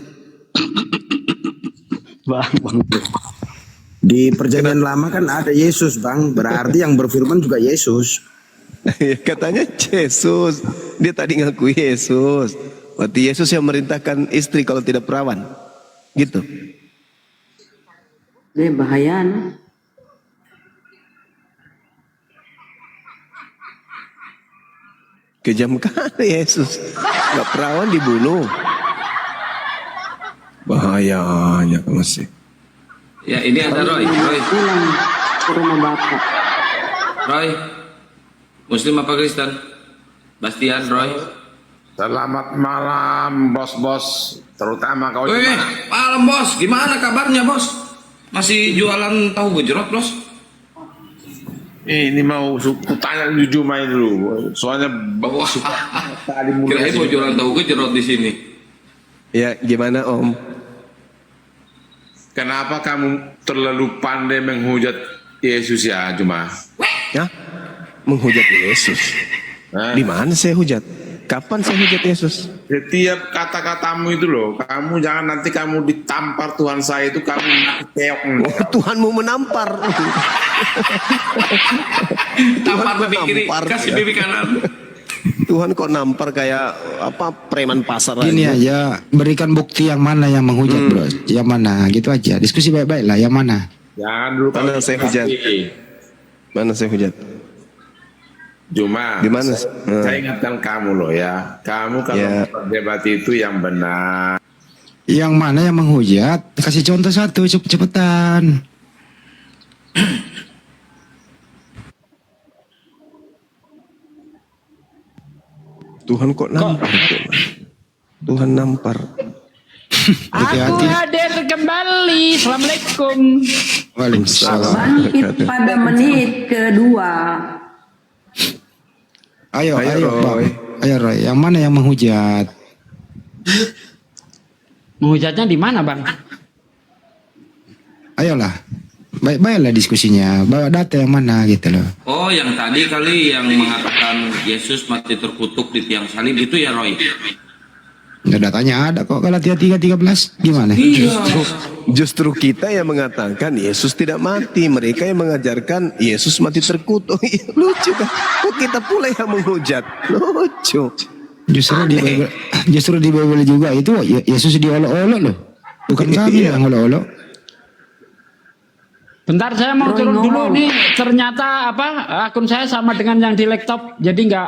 Di perjanjian lama kan ada Yesus, Bang. Berarti yang berfirman juga Yesus. Katanya Yesus. Dia tadi ngaku Yesus. Berarti Yesus yang merintahkan istri kalau tidak perawan. Gitu. Dia bahaya. Nah. Kejam kali Yesus. Gak perawan dibunuh. Bahayanya masih. Ya ini ada Roy. Pulang ke rumah bapak. Roy, Muslim apa Kristen? Bastian, Roy. Selamat malam bos-bos, terutama kau gimana? Malam bos, gimana kabarnya bos? Masih jualan tahu gejrot bos? Ini mau tanya jujur main dulu, soalnya Wah, tadi mulai. kirain mau jualan tahu gejrot di sini. Ya gimana Om? Kenapa kamu terlalu pandai menghujat Yesus ya Juma? Ya? Menghujat Yesus? Di mana saya hujat? Kapan saya hujat Yesus? Setiap kata-katamu itu loh, kamu jangan nanti kamu ditampar Tuhan saya itu kamu mati keok. Oh, Tuhanmu menampar. Tampar pipi kiri, kasih pipi kanan. Tuhan kok nampar kayak apa preman pasar Gini aja, berikan bukti yang mana yang menghujat, bro. Yang mana, gitu aja. Diskusi baik-baik lah, yang mana? Jangan dulu Mana saya hujat? Mana saya hujat? Cuma di mana? Saya ingatkan kamu loh ya. Kamu kalau berdebat itu yang benar. Yang mana yang menghujat? Kasih contoh satu, cepetan. Tuhan kok nampar? Tuhan nampar. Aku hadir kembali. Assalamualaikum. Waalaikumsalam. Bangkit pada menit kedua. Ayo, Roy. Ayo Roy, yang mana yang menghujat? Menghujatnya di mana, Bang? Ayolah, baik-baiklah diskusinya. Bawa data yang mana gitu loh. Oh, yang tadi kali yang mengatakan Yesus mati terkutuk di tiang salib itu ya Roy? Ya, datanya ada kok. Galatia 3:13 gimana? Justru kita yang mengatakan Yesus tidak mati. Mereka yang mengajarkan Yesus mati terkutuk. Lucu kan? Kok kita pula yang menghujat? Lucu. Justru di Bible juga itu Yesus diolok-olok loh. Bukan kami yang olok-olok. Bentar saya mau turun dulu nih. Ternyata akun saya sama dengan yang di laptop. Jadi nggak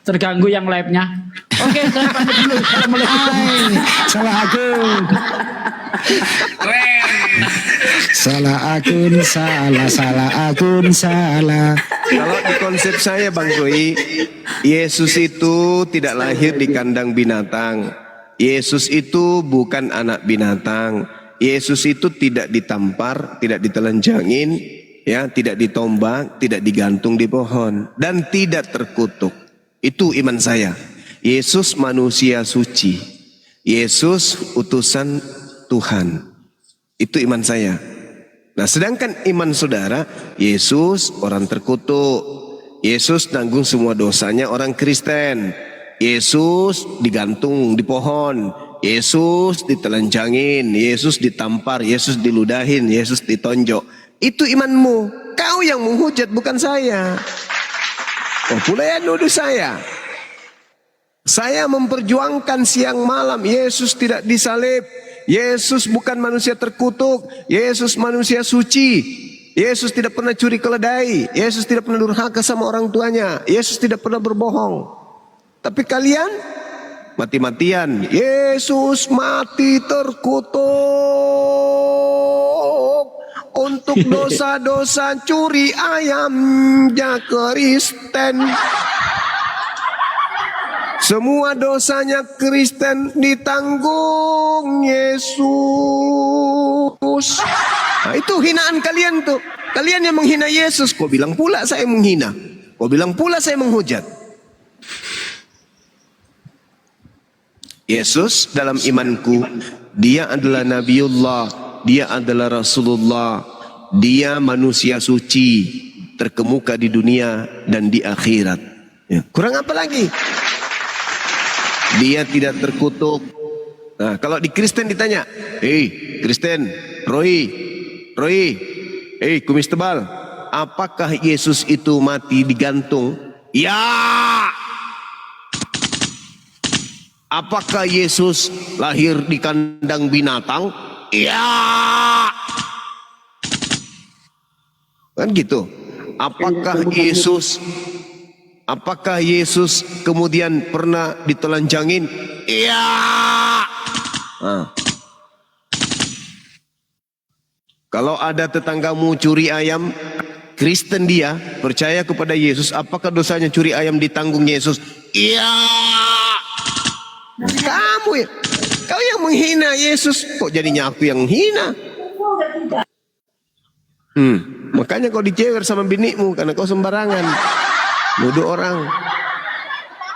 terganggu yang live-nya. Oke, saya pamit dulu. Assalamualaikum. Salah akun. Salah akun. Kalau di konsep saya Bang Roy, Yesus itu tidak lahir di kandang binatang. Yesus itu bukan anak binatang. Yesus itu tidak ditampar, tidak ditelanjangin, ya, tidak ditombak, tidak digantung di pohon, dan tidak terkutuk. Itu iman saya. Yesus manusia suci. Yesus utusan Tuhan. Itu iman saya. Nah, sedangkan iman saudara, Yesus orang terkutuk. Yesus nanggung semua dosanya orang Kristen. Yesus digantung di pohon. Yesus ditelanjangin. Yesus ditampar. Yesus diludahin. Yesus ditonjok. Itu imanmu. Kau yang menghujat, bukan saya. Oh, pula yang nuduh saya. Saya memperjuangkan siang malam, Yesus tidak disalib. Yesus bukan manusia terkutuk. Yesus manusia suci. Yesus tidak pernah curi keledai. Yesus tidak pernah durhaka sama orang tuanya. Yesus tidak pernah berbohong. Tapi kalian mati-matian. Yesus mati terkutuk untuk dosa-dosa curi ayamnya Kristen. Semua dosanya Kristen ditanggung Yesus. Nah, itu hinaan kalian tuh. Kalian yang menghina Yesus. Kau bilang pula saya menghina. Kau bilang pula saya menghujat. Yesus dalam imanku, dia adalah Nabiullah, dia adalah Rasulullah, dia manusia suci, terkemuka di dunia dan di akhirat. Ya, kurang apa lagi? Dia tidak terkutuk. Nah, kalau di Kristen ditanya, Kristen, Roy, kumis tebal, apakah Yesus itu mati digantung? Ya. Apakah Yesus lahir di kandang binatang? Ya. Kan gitu. Apakah Yesus kemudian pernah ditelanjangin? Iya. Nah. Kalau ada tetanggamu curi ayam, Kristen dia, percaya kepada Yesus, apakah dosanya curi ayam ditanggung Yesus? Iya. Kamu ya, kau yang menghina Yesus, kok jadinya aku yang hina? Makanya kau dicewer sama binikmu karena kau sembarangan nuduh orang.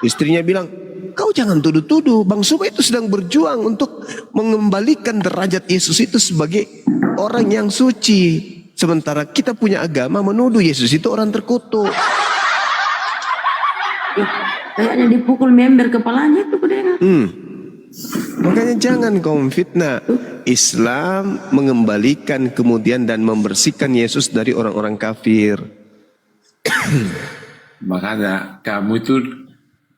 Istrinya bilang, kau jangan tuduh-tuduh. Bang Suma itu sedang berjuang untuk mengembalikan derajat Yesus itu sebagai orang yang suci. Sementara kita punya agama menuduh Yesus itu orang terkutuk. Kayaknya dipukul member kepalanya tuh kudengar. Makanya jangan kau fitnah. Islam mengembalikan kemudian dan membersihkan Yesus dari orang-orang kafir. Makanya kamu itu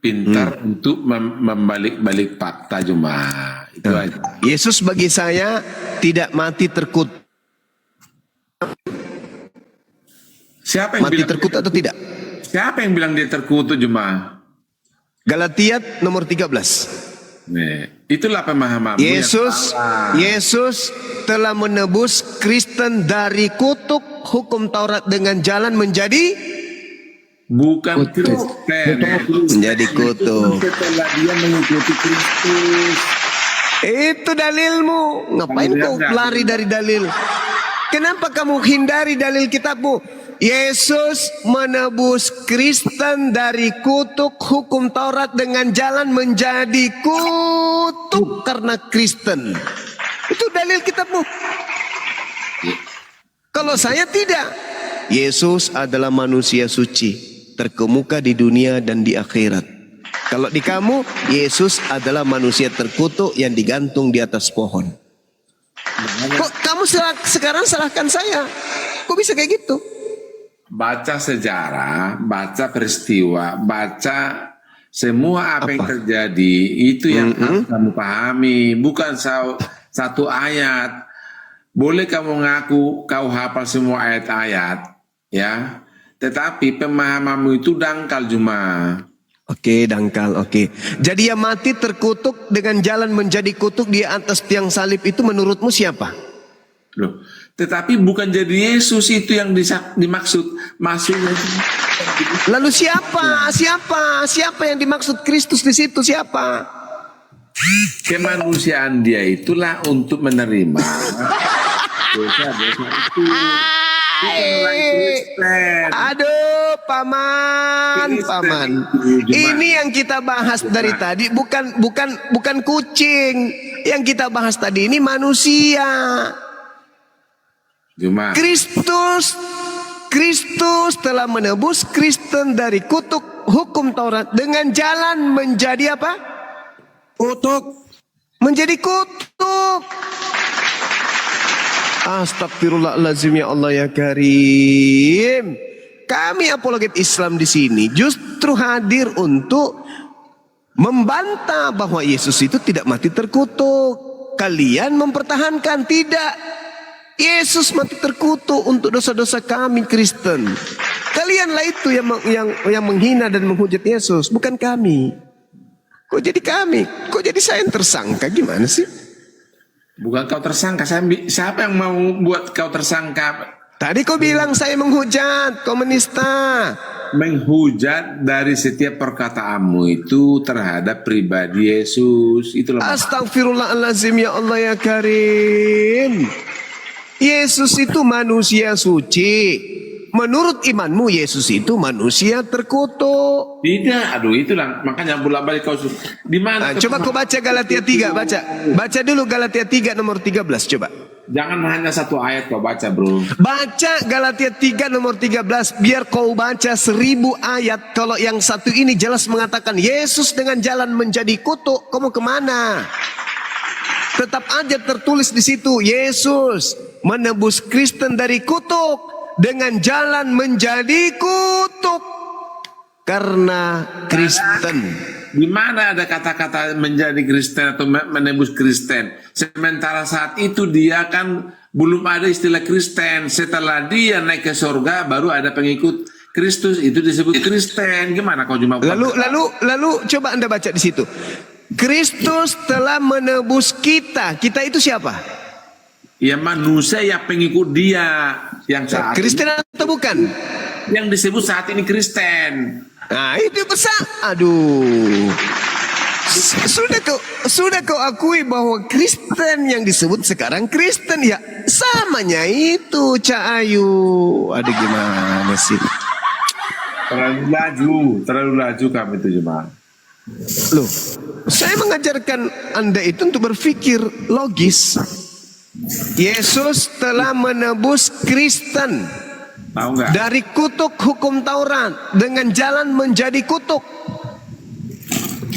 pintar untuk membalik-balik fakta cuma itu aja. Yesus bagi saya tidak mati terkutuk. Siapa yang mati bilang terkutuk atau tidak? Siapa yang bilang dia terkutuk cuma? Galatia nomor 13. Nih, itulah pemahaman Yesus telah menebus Kristen dari kutuk hukum Taurat dengan jalan menjadi bukan Kristen, menjadi kutuk. Setelah dia mengikuti Kristus. Itu dalilmu. Ngapain kau lari dari dalil? Kenapa kamu hindari dalil kitabmu? Yesus menebus Kristen dari kutuk hukum Taurat dengan jalan menjadi kutuk karena Kristen. Itu dalil kitabmu. Kalau saya tidak. Yesus adalah manusia suci, terkemuka di dunia dan di akhirat. Kalau di kamu, Yesus adalah manusia terkutuk yang digantung di atas pohon. Kok kamu sekarang salahkan saya? Kok bisa kayak gitu? Baca sejarah, baca peristiwa, baca semua apa yang terjadi, itu yang harus kamu pahami, bukan satu ayat. Boleh kamu ngaku kau hafal semua ayat-ayat, ya, tetapi pemahamanmu itu dangkal cuma. Oke, dangkal, oke. Jadi yang mati terkutuk dengan jalan menjadi kutuk di atas tiang salib itu menurutmu siapa? Loh, tetapi bukan jadi Yesus itu yang dimaksud. Maksudnya lalu siapa? Siapa yang dimaksud Kristus di situ? Siapa? Kemanusiaan dia itulah untuk menerima dosa-dosa itu. Aduh, paman. Ini yang kita bahas dari tadi bukan kucing. Yang kita bahas tadi ini manusia. Kristus telah menebus Kristen dari kutuk hukum Taurat dengan jalan menjadi apa? Kutuk. Menjadi kutuk. Astagfirullahaladzim, ya Allah ya Karim. Kami apologet Islam di sini justru hadir untuk membantah bahwa Yesus itu tidak mati terkutuk. Kalian mempertahankan, tidak. Yesus mati terkutuk untuk dosa-dosa kami Kristen. Kalianlah itu yang menghina dan menghujat Yesus, bukan kami. Kok jadi kami? Kok jadi saya yang tersangka? Gimana sih? Bukan kau tersangka. Siapa yang mau buat kau tersangka? Tadi kau bilang saya menghujat, kau menista. Menghujat dari setiap perkataanmu itu terhadap pribadi Yesus. Itulah. Astagfirullahaladzim, ya Allah ya Karim. Yesus itu manusia suci. Menurut imanmu Yesus itu manusia terkutuk. Tidak, aduh itulah makanya bolak-balik kau di mana? Coba kau baca Galatia 3, baca dulu Galatia 3 nomor 13 coba. Jangan hanya satu ayat kau baca, bro. Baca Galatia 3 nomor 13, biar kau baca 1000 ayat. Kalau yang satu ini jelas mengatakan Yesus dengan jalan menjadi kutuk, kamu kemana? Tetap aja tertulis di situ, Yesus menebus Kristen dari kutuk dengan jalan menjadi kutuk karena Kristen. Di mana ada kata-kata menjadi Kristen atau menebus Kristen? Sementara saat itu dia kan belum ada istilah Kristen. Setelah dia naik ke surga baru ada pengikut Kristus, itu disebut Kristen. Gimana kau cuma lalu coba Anda baca di situ. Kristus telah menebus kita. Kita itu siapa? Ya manusia yang pengikut dia yang saat Kristen atau bukan? Yang disebut saat ini Kristen. Nah itu besar. Aduh. Sudah kau akui bahwa Kristen yang disebut sekarang Kristen ya samanya itu Cak Ayu. Aduh gimana sih? Terlalu laju kami itu jemaah. Loh, saya mengajarkan Anda itu untuk berpikir logis. Yesus telah menebus Kristen dari kutuk hukum Taurat dengan jalan menjadi kutuk.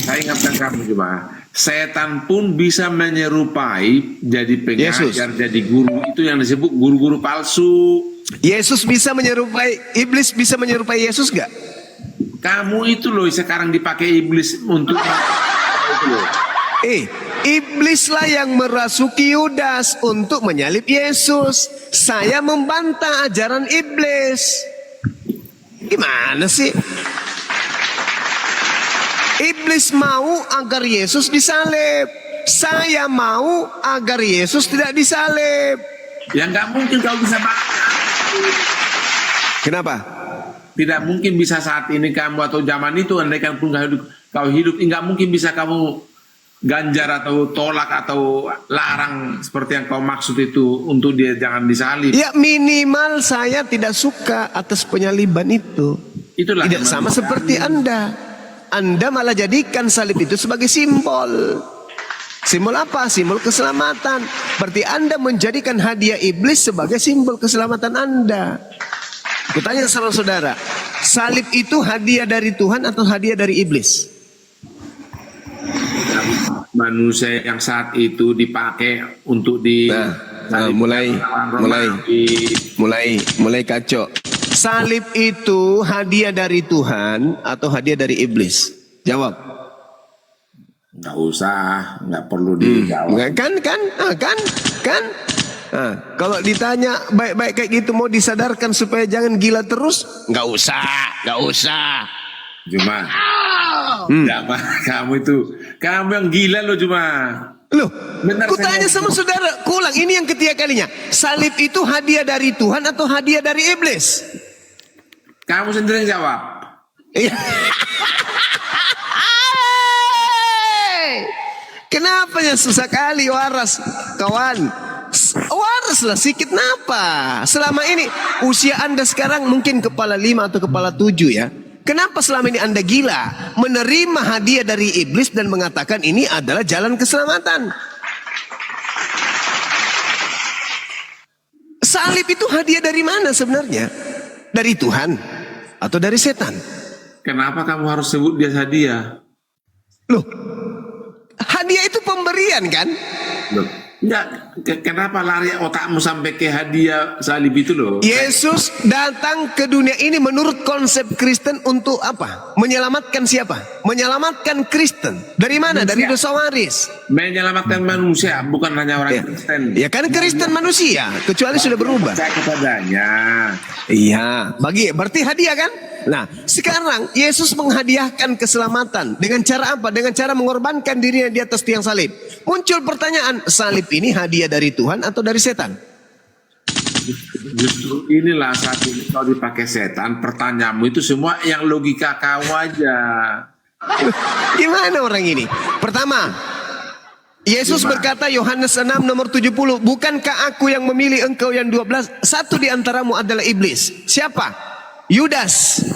Saya ingatkan kamu jemaah, setan pun bisa menyerupai jadi pengajar, jadi guru. Itu yang disebut guru-guru palsu. Yesus bisa menyerupai, iblis bisa menyerupai Yesus gak? Kamu itu loh sekarang dipakai iblis untuk itu loh. Iblislah yang merasuki Yudas untuk menyalib Yesus. Saya membantah ajaran iblis. Gimana sih? Iblis mau agar Yesus disalib. Saya mau agar Yesus tidak disalib. Ya nggak mungkin kau bisa baca. Kenapa? Tidak mungkin bisa saat ini kamu atau zaman itu andaikan pun kau hidup, nggak mungkin bisa kamu ganjar atau tolak atau larang seperti yang kau maksud itu untuk dia jangan disalib. Ya minimal saya tidak suka atas penyaliban itu. Itulah tidak sama seperti Anda. Anda malah jadikan salib itu sebagai simbol. Simbol apa? Simbol keselamatan. Berarti Anda menjadikan hadiah iblis sebagai simbol keselamatan Anda. Kutanya sama saudara, salib itu hadiah dari Tuhan atau hadiah dari iblis? Manusia yang saat itu dipakai untuk mulai kacau. Salib itu hadiah dari Tuhan atau hadiah dari iblis? Jawab. Nggak usah, nggak perlu dijawab. Kan? Kalau ditanya baik-baik kayak gitu mau disadarkan supaya jangan gila terus, nggak usah. Cuma, kamu yang gila loh cuma. Loh, kutanya sama saudara, kuulang ini yang ketiga kalinya. Salib itu hadiah dari Tuhan atau hadiah dari iblis? Kamu sendiri yang jawab. Kenapa ya susah kali waras, kawan? Waraslah sikit napa? Selama ini usia Anda sekarang mungkin kepala 5 atau kepala 7 ya. Kenapa selama ini Anda gila menerima hadiah dari iblis dan mengatakan ini adalah jalan keselamatan? Salib itu hadiah dari mana sebenarnya? Dari Tuhan atau dari setan? Kenapa kamu harus sebut dia hadiah? Loh, hadiah itu pemberian kan? Loh, Enggak, kenapa lari otakmu sampai ke hadiah salib itu loh? Yesus datang ke dunia ini menurut konsep Kristen untuk apa? Menyelamatkan siapa? Menyelamatkan Kristen. Dari mana? Dari dosa waris. Menyelamatkan manusia, bukan hanya orang Kristen. Ya kan Kristen manusia, kecuali sudah berubah. Percaya kepadanya. Iya, berarti hadiah kan? Nah, sekarang Yesus menghadiahkan keselamatan dengan cara apa? Dengan cara mengorbankan dirinya di atas tiang salib. Muncul pertanyaan, salib ini hadiah dari Tuhan atau dari setan? Justru inilah saat ini kalau dipakai setan, pertanyaanmu itu semua yang logika kau aja. Gimana orang ini? Pertama, Yesus berkata Yohanes 6 nomor 70, bukankah aku yang memilih engkau yang 12? Satu di antaramu adalah iblis. Siapa? Yudas.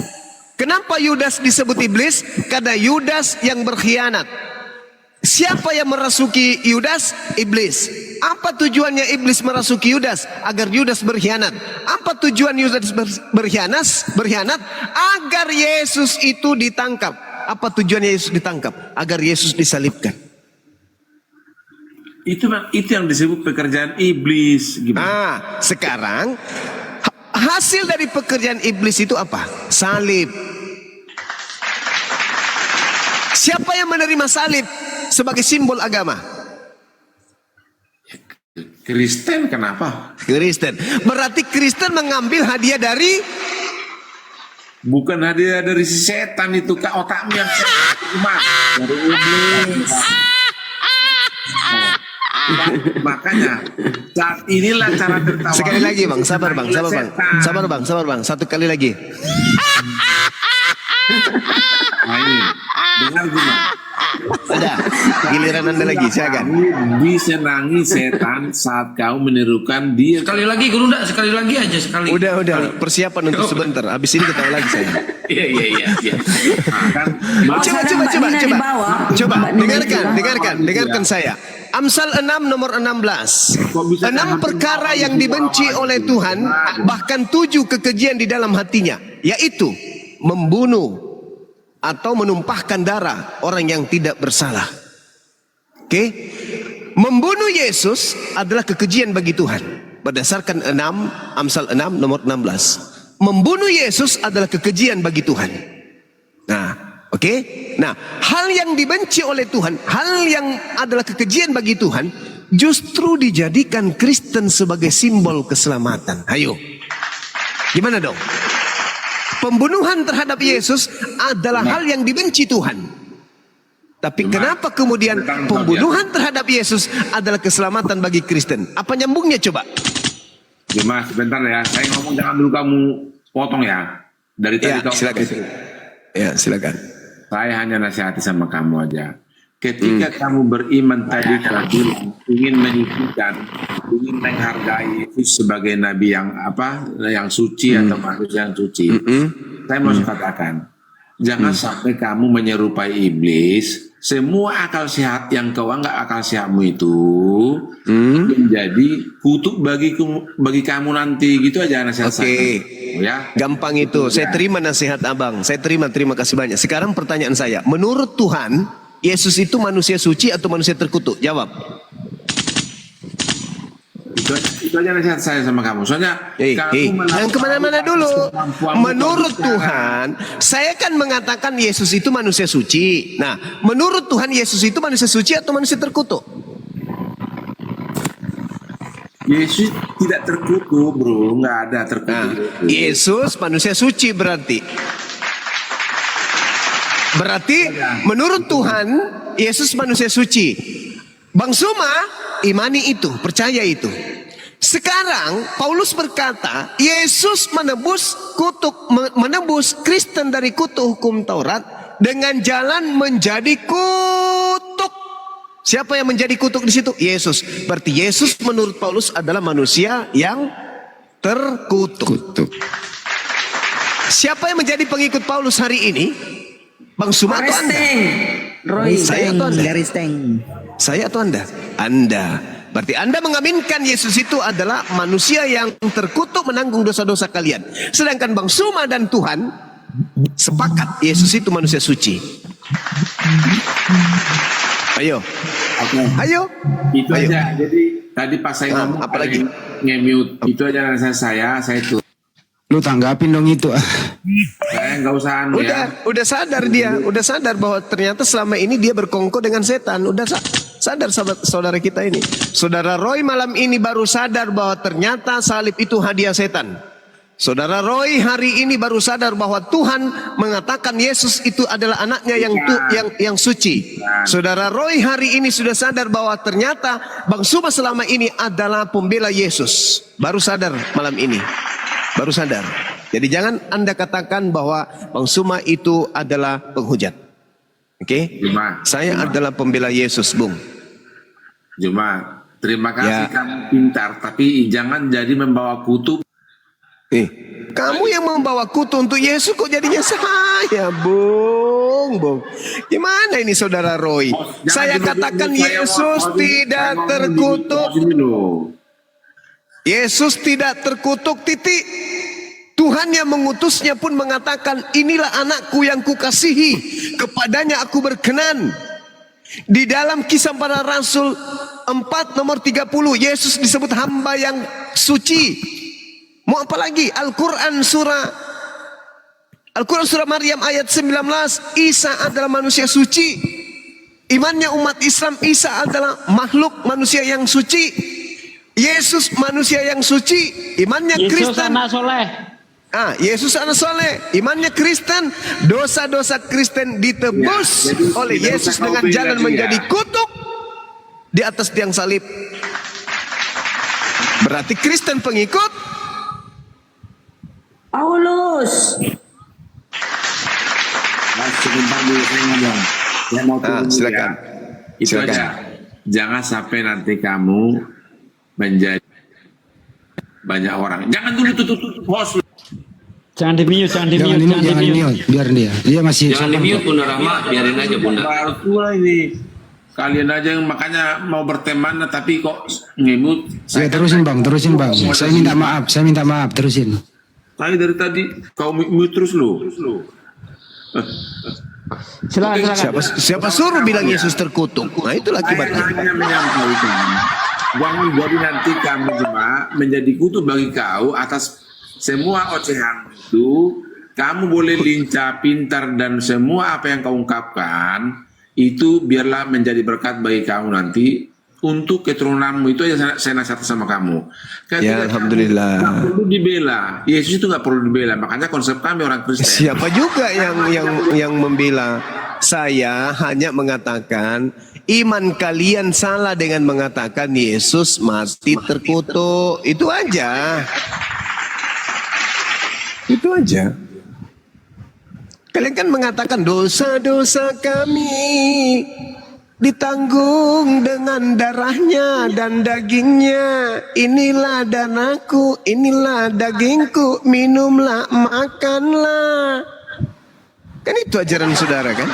Kenapa Yudas disebut iblis? Karena Yudas yang berkhianat. Siapa yang merasuki Yudas? Iblis. Apa tujuannya iblis merasuki Yudas? Agar Yudas berkhianat. Apa tujuan Yudas berkhianat? Agar Yesus itu ditangkap. Apa tujuannya Yesus ditangkap? Agar Yesus disalibkan. Itu yang disebut pekerjaan iblis. Gimana? Sekarang hasil dari pekerjaan iblis itu apa? Salib. Siapa yang menerima salib sebagai simbol agama? Kristen, kenapa? Kristen. Berarti Kristen mengambil hadiah dari? Bukan hadiah dari si setan itu, Kak. Otakmu yang setan. Dari iblis. Makanya saat inilah cara tertawa. Sekali lagi bang, sabar bang. Satu kali lagi. Nah ini, dengar gimana? Ada giliran Anda lagi, silakan. Disenangi setan saat kau menirukan dia. Sekali lagi Guru, sekali lagi aja sekali. Udah, persiapan untuk sebentar. Habis ini kita lagi saya. Iya. Coba dengarkan saya. Amsal 6 nomor 16. 6 perkara yang dibenci oleh Tuhan, bahkan 7 kekejian di dalam hatinya, yaitu membunuh atau menumpahkan darah orang yang tidak bersalah. Oke? Membunuh Yesus adalah kekejian bagi Tuhan. Berdasarkan Amsal 6 nomor 16. Membunuh Yesus adalah kekejian bagi Tuhan. Nah, oke? Nah, hal yang dibenci oleh Tuhan, hal yang adalah kekejian bagi Tuhan, justru dijadikan Kristen sebagai simbol keselamatan. Ayo. Gimana dong? Pembunuhan terhadap Yesus adalah hal yang dibenci Tuhan. Tapi kenapa kemudian pembunuhan terhadap Yesus adalah keselamatan bagi Kristen? Apa nyambungnya coba? Mas, sebentar ya. Saya ngomong, jangan dulu kamu potong ya. Dari tadi silakan. Ya, silakan. Saya hanya nasihati sama kamu aja. Ketika kamu beriman tadi, kamu ingin menyucikan, ingin menghargai Yesus sebagai nabi yang yang suci atau manusia yang suci. Saya mau katakan, jangan sampai kamu menyerupai iblis. Semua akal sehat yang kau anggap akal sehatmu itu menjadi kutuk bagi kamu nanti, gitu aja nasihat saya. Ya, gampang itu. Saya terima nasihat abang. Saya terima kasih banyak. Sekarang pertanyaan saya, menurut Tuhan, Yesus itu manusia suci atau manusia terkutuk? Jawab. Itu aja nasihat saya sama kamu. Soalnya jangan kemana-mana dulu. Menurut Tuhan, saya kan mengatakan Yesus itu manusia suci. Nah, menurut Tuhan Yesus itu manusia suci atau manusia terkutuk? Yesus tidak terkutuk, bro. Nggak ada terkutuk. Nah, Yesus manusia suci berarti. Berarti menurut Tuhan Yesus manusia suci. Bang Suma imani itu, percaya itu. Sekarang Paulus berkata Yesus menebus Kristen dari kutuk hukum Taurat dengan jalan menjadi kutuk. Siapa yang menjadi kutuk di situ? Yesus. Berarti Yesus menurut Paulus adalah manusia yang terkutuk. Siapa yang menjadi pengikut Paulus hari ini? Bang Suma atau Anda? Saya atau Anda? Saya atau Anda? Anda. Berarti Anda mengaminkan Yesus itu adalah manusia yang terkutuk menanggung dosa-dosa kalian. Sedangkan Bang Suma dan Tuhan sepakat Yesus itu manusia suci. Ayo. Oke. Ayo. Itu Ayo. aja. Jadi tadi pas saya ngomong apalagi? nge-mute. Itu aja saya tuh. Lu tanggapin dong itu. Saya nggak usah anu ya. Udah sadar dia, udah sadar bahwa ternyata selama ini dia berkongko dengan setan. Udah sadar saudara kita ini. Saudara Roy malam ini baru sadar bahwa ternyata salib itu hadiah setan. Saudara Roy hari ini baru sadar bahwa Tuhan mengatakan Yesus itu adalah anaknya yang suci. Saudara Roy hari ini sudah sadar bahwa ternyata Bang Suma selama ini adalah pembela Yesus. Baru sadar malam ini. Baru sadar. Jadi jangan Anda katakan bahwa Bang Suma itu adalah penghujat. Oke? Saya adalah pembela Yesus, Bung. Cuma terima kasih kamu pintar, tapi jangan jadi membawa kutu. Kamu yang membawa kutu untuk Yesus kok jadinya saya, Bung. Gimana ini saudara Roy? Saya katakan Yesus tidak terkutuk. Yesus tidak terkutuk, titik. Tuhan yang mengutusnya pun mengatakan, inilah anakku yang kukasihi, kepadanya aku berkenan. Di dalam Kisah Para Rasul 4 nomor 30, Yesus disebut hamba yang suci. Mau apa lagi? Al-Quran surah Maryam ayat 19, Isa adalah manusia suci. Imannya umat Islam, Isa adalah makhluk manusia yang suci. Yesus manusia yang suci. Imannya Yesus Kristen. anak soleh. Yesus anak soleh. Imannya Kristen. Dosa-dosa Kristen ditebus oleh Yesus dengan jalan menjadi kutuk di atas tiang salib. Berarti Kristen pengikut Paulus. Sebentar dulu saya ngomong. Saya mau turun dulu silakan. Ya. Itu Silakan. aja. Jangan sampai nanti kamu menjadi banyak orang. Jangan dulu tutup host. Jangan di mute, jangan di Jangan mute, di mute, jangan di mute. Biar dia masih. Jangan di mute Bunda Rahma, biarin aja Bunda. Baru tua ini. Kalian aja yang makanya mau berteman tapi kok ngemut. Ya terusin bang. Saya minta maaf, terusin. Dari tadi kau mute terus lu. Silakan. Siapa suruh bilang Yesus terkutuk? Nah itulah akibatnya. Saya menyampaikan. Jangan jadi nanti kamu cuma menjadi kutu bagi kau atas semua ocehan itu. Kamu boleh lincah, pintar dan semua apa yang kau ungkapkan itu biarlah menjadi berkat bagi kamu nanti untuk keturunanmu. Itu aja saya nasihat sama kamu. Ya Alhamdulillah. Nggak perlu dibela. Yesus itu nggak perlu dibela. Makanya konsep kami orang Kristen. Siapa juga yang membela? Saya hanya mengatakan iman kalian salah dengan mengatakan Yesus mati terkutuk. Itu aja. Itu aja. Kalian kan mengatakan dosa-dosa kami ditanggung dengan darahnya dan dagingnya. Inilah danaku, inilah dagingku, minumlah, makanlah. Kan itu ajaran saudara kan?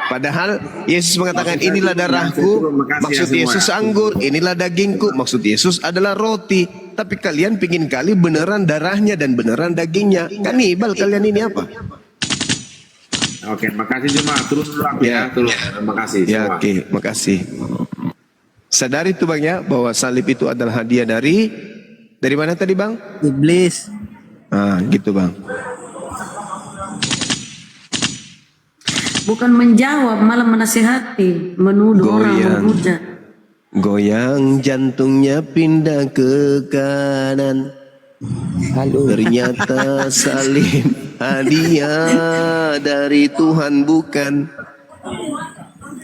Padahal Yesus mengatakan inilah darahku, maksud Yesus anggur, inilah dagingku, maksud Yesus adalah roti. Tapi kalian pingin kali beneran darahnya dan beneran dagingnya. Kanibal kalian ini apa? Oke, makasih cuma terus ya. Makasih. Ya, oke, makasih. Sadari itu Bang ya bahwa salib itu adalah hadiah dari mana tadi Bang? Iblis. Gitu Bang. Bukan menjawab, malah menasihati, menuduh orang, menghujat. Goyang jantungnya pindah ke kanan. Ternyata salib hadiah dari Tuhan bukan.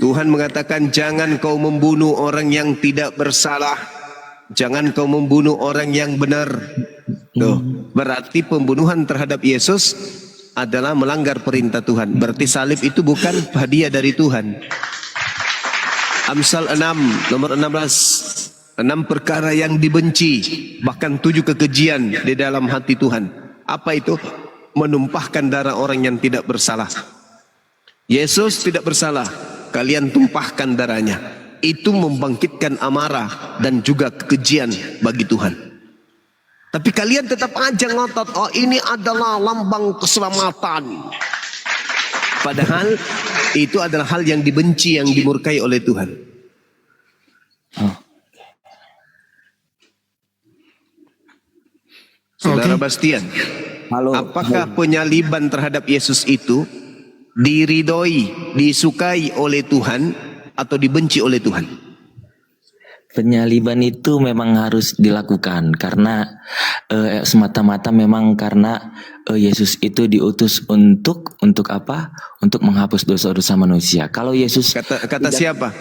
Tuhan mengatakan jangan kau membunuh orang yang tidak bersalah. Jangan kau membunuh orang yang benar. Tuh, berarti pembunuhan terhadap Yesus adalah melanggar perintah Tuhan. Berarti salib itu bukan hadiah dari Tuhan. Amsal 6 nomor 16. 6 perkara yang dibenci, bahkan 7 kekejian di dalam hati Tuhan. Apa itu? Menumpahkan darah orang yang tidak bersalah. Yesus tidak bersalah, kalian tumpahkan darahnya. Itu membangkitkan amarah dan juga kekejian bagi Tuhan. Tapi kalian tetap aja ngotot, oh ini adalah lambang keselamatan. Padahal itu adalah hal yang dibenci, yang dimurkai oleh Tuhan. Saudara Bastian, apakah penyaliban terhadap Yesus itu diridhoi, disukai oleh Tuhan atau dibenci oleh Tuhan? Penyaliban itu memang harus dilakukan karena semata-mata memang karena Yesus itu diutus untuk apa? Untuk menghapus dosa-dosa manusia. Kalau Yesus kata siapa?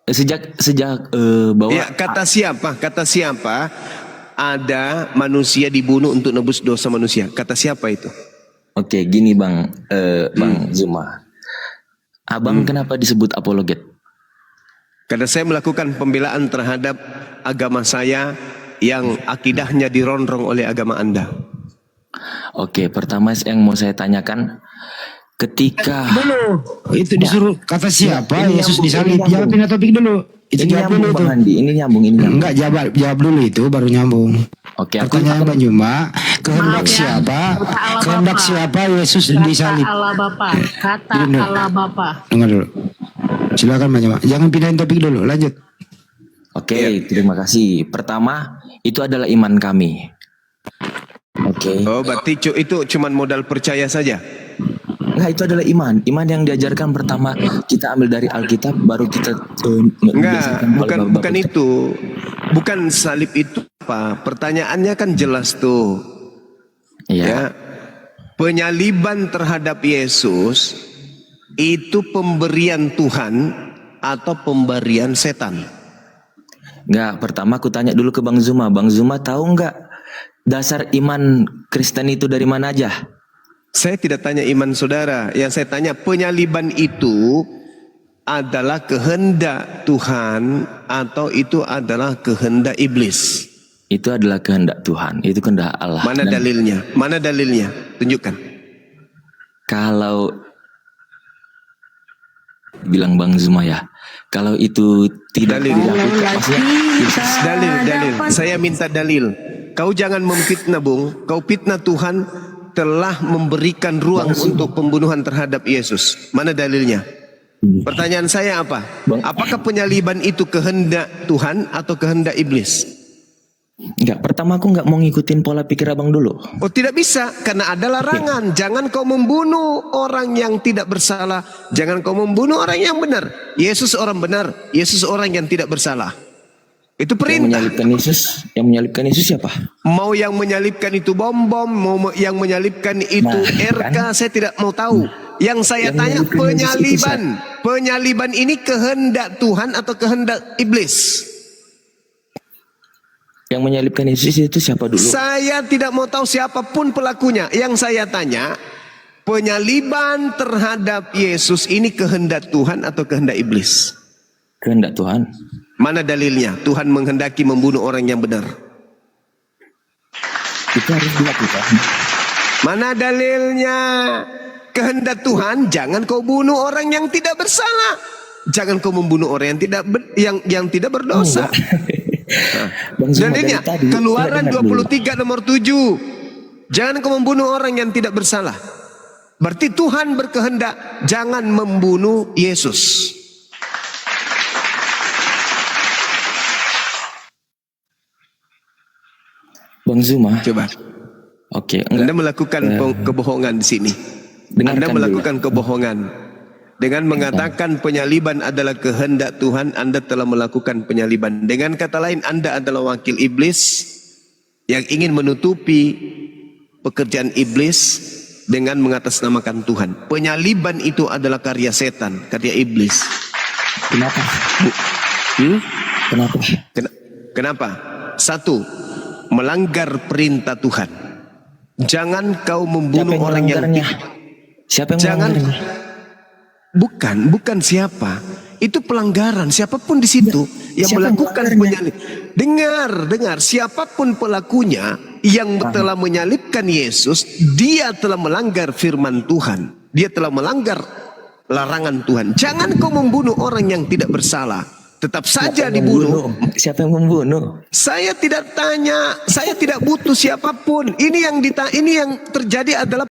Sejak bahwa ya, kata siapa? Kata siapa? Ada manusia dibunuh untuk nebus dosa manusia. Kata siapa itu? Oke, gini Bang Zuma. Abang kenapa disebut apologet? Karena saya melakukan pembelaan terhadap agama saya yang akidahnya dironrong oleh agama Anda. Oke, pertama yang mau saya tanyakan, ketika itu disuruh kata siapa Yesus disalib, jawabin topik dulu. Itu ini jawab dulu nyambung, tuh. Bang Andi. Ini nyambung. Enggak, jawab dulu itu baru nyambung. Oke, pertanyaan Bang Juma, kehendak siapa Yesus disalib? Kata Allah Bapa. Kata Allah Bapa. Dengar dulu. Silakan Bang Juma. Jangan pindahin topik dulu, lanjut. Oke, terima kasih. Pertama, itu adalah iman kami. Oke. Oh, berarti itu cuman modal percaya saja? Enggak, itu adalah iman. Iman yang diajarkan pertama kita ambil dari Alkitab, baru kita enggak, bukan itu. Bukan salib itu apa? Pertanyaannya kan jelas tuh. Iya. Ya. Penyaliban terhadap Yesus itu pemberian Tuhan atau pemberian setan? Enggak, pertama aku tanya dulu ke Bang Zuma. Bang Zuma tahu enggak dasar iman Kristen itu dari mana aja? Saya tidak tanya iman saudara. Yang saya tanya, penyaliban itu adalah kehendak Tuhan atau itu adalah kehendak iblis? Itu adalah kehendak Tuhan. Itu kehendak Allah. Mana dalilnya? Mana dalilnya? Tunjukkan. Kalau bilang Bang Zuma ya, kalau itu tidak dilakukan, maksudnya dalil. Saya minta dalil. Kau jangan memfitnah, Bung. Kau fitnah Tuhan telah memberikan ruang untuk pembunuhan terhadap Yesus. Mana dalilnya? Pertanyaan saya apa? Apakah penyaliban itu kehendak Tuhan atau kehendak iblis? Enggak, pertama aku enggak mau ngikutin pola pikir abang dulu. Oh, tidak bisa, karena ada larangan. Jangan kau membunuh orang yang tidak bersalah. Jangan kau membunuh orang yang benar. Yesus orang benar, Yesus orang yang tidak bersalah. Itu perintah. Yang menyalibkan Yesus siapa? Mau yang menyalibkan itu bom-bom, mau yang menyalibkan itu RK, saya tidak mau tahu. Yang saya tanya penyaliban. Penyaliban ini kehendak Tuhan atau kehendak iblis? Yang menyalibkan Yesus itu siapa dulu? Saya tidak mau tahu siapapun pelakunya. Yang saya tanya, penyaliban terhadap Yesus ini kehendak Tuhan atau kehendak iblis? Kehendak Tuhan. Mana dalilnya? Tuhan menghendaki membunuh orang yang benar. Itu harus dilakukan. Mana dalilnya? Kehendak Tuhan, jangan kau bunuh orang yang tidak bersalah. Jangan kau membunuh orang yang tidak berdosa. Dalilnya Keluaran 23 nomor 7. Jangan kau membunuh orang yang tidak bersalah. Berarti Tuhan berkehendak jangan membunuh Yesus. Bang Zuma. Coba. Oke. Anda melakukan kebohongan di sini. Anda melakukan kebohongan. Dengan mengatakan penyaliban adalah kehendak Tuhan, Anda telah melakukan penyaliban. Dengan kata lain, Anda adalah wakil iblis yang ingin menutupi pekerjaan iblis dengan mengatasnamakan Tuhan. Penyaliban itu adalah karya setan, karya iblis. Kenapa? Kenapa? Kenapa? Satu, melanggar perintah Tuhan. Jangan kau membunuh orang yang Siapa yang melanggarnya? Bukan siapa. Itu pelanggaran. Siapapun di situ yang melakukan penyalib. Dengar. Siapapun pelakunya yang telah menyalibkan Yesus, dia telah melanggar firman Tuhan. Dia telah melanggar larangan Tuhan. Jangan kau membunuh orang yang tidak bersalah. Tetap saja dibunuh. Siapa yang membunuh? Saya tidak tanya. Saya tidak butuh siapapun. Ini yang terjadi adalah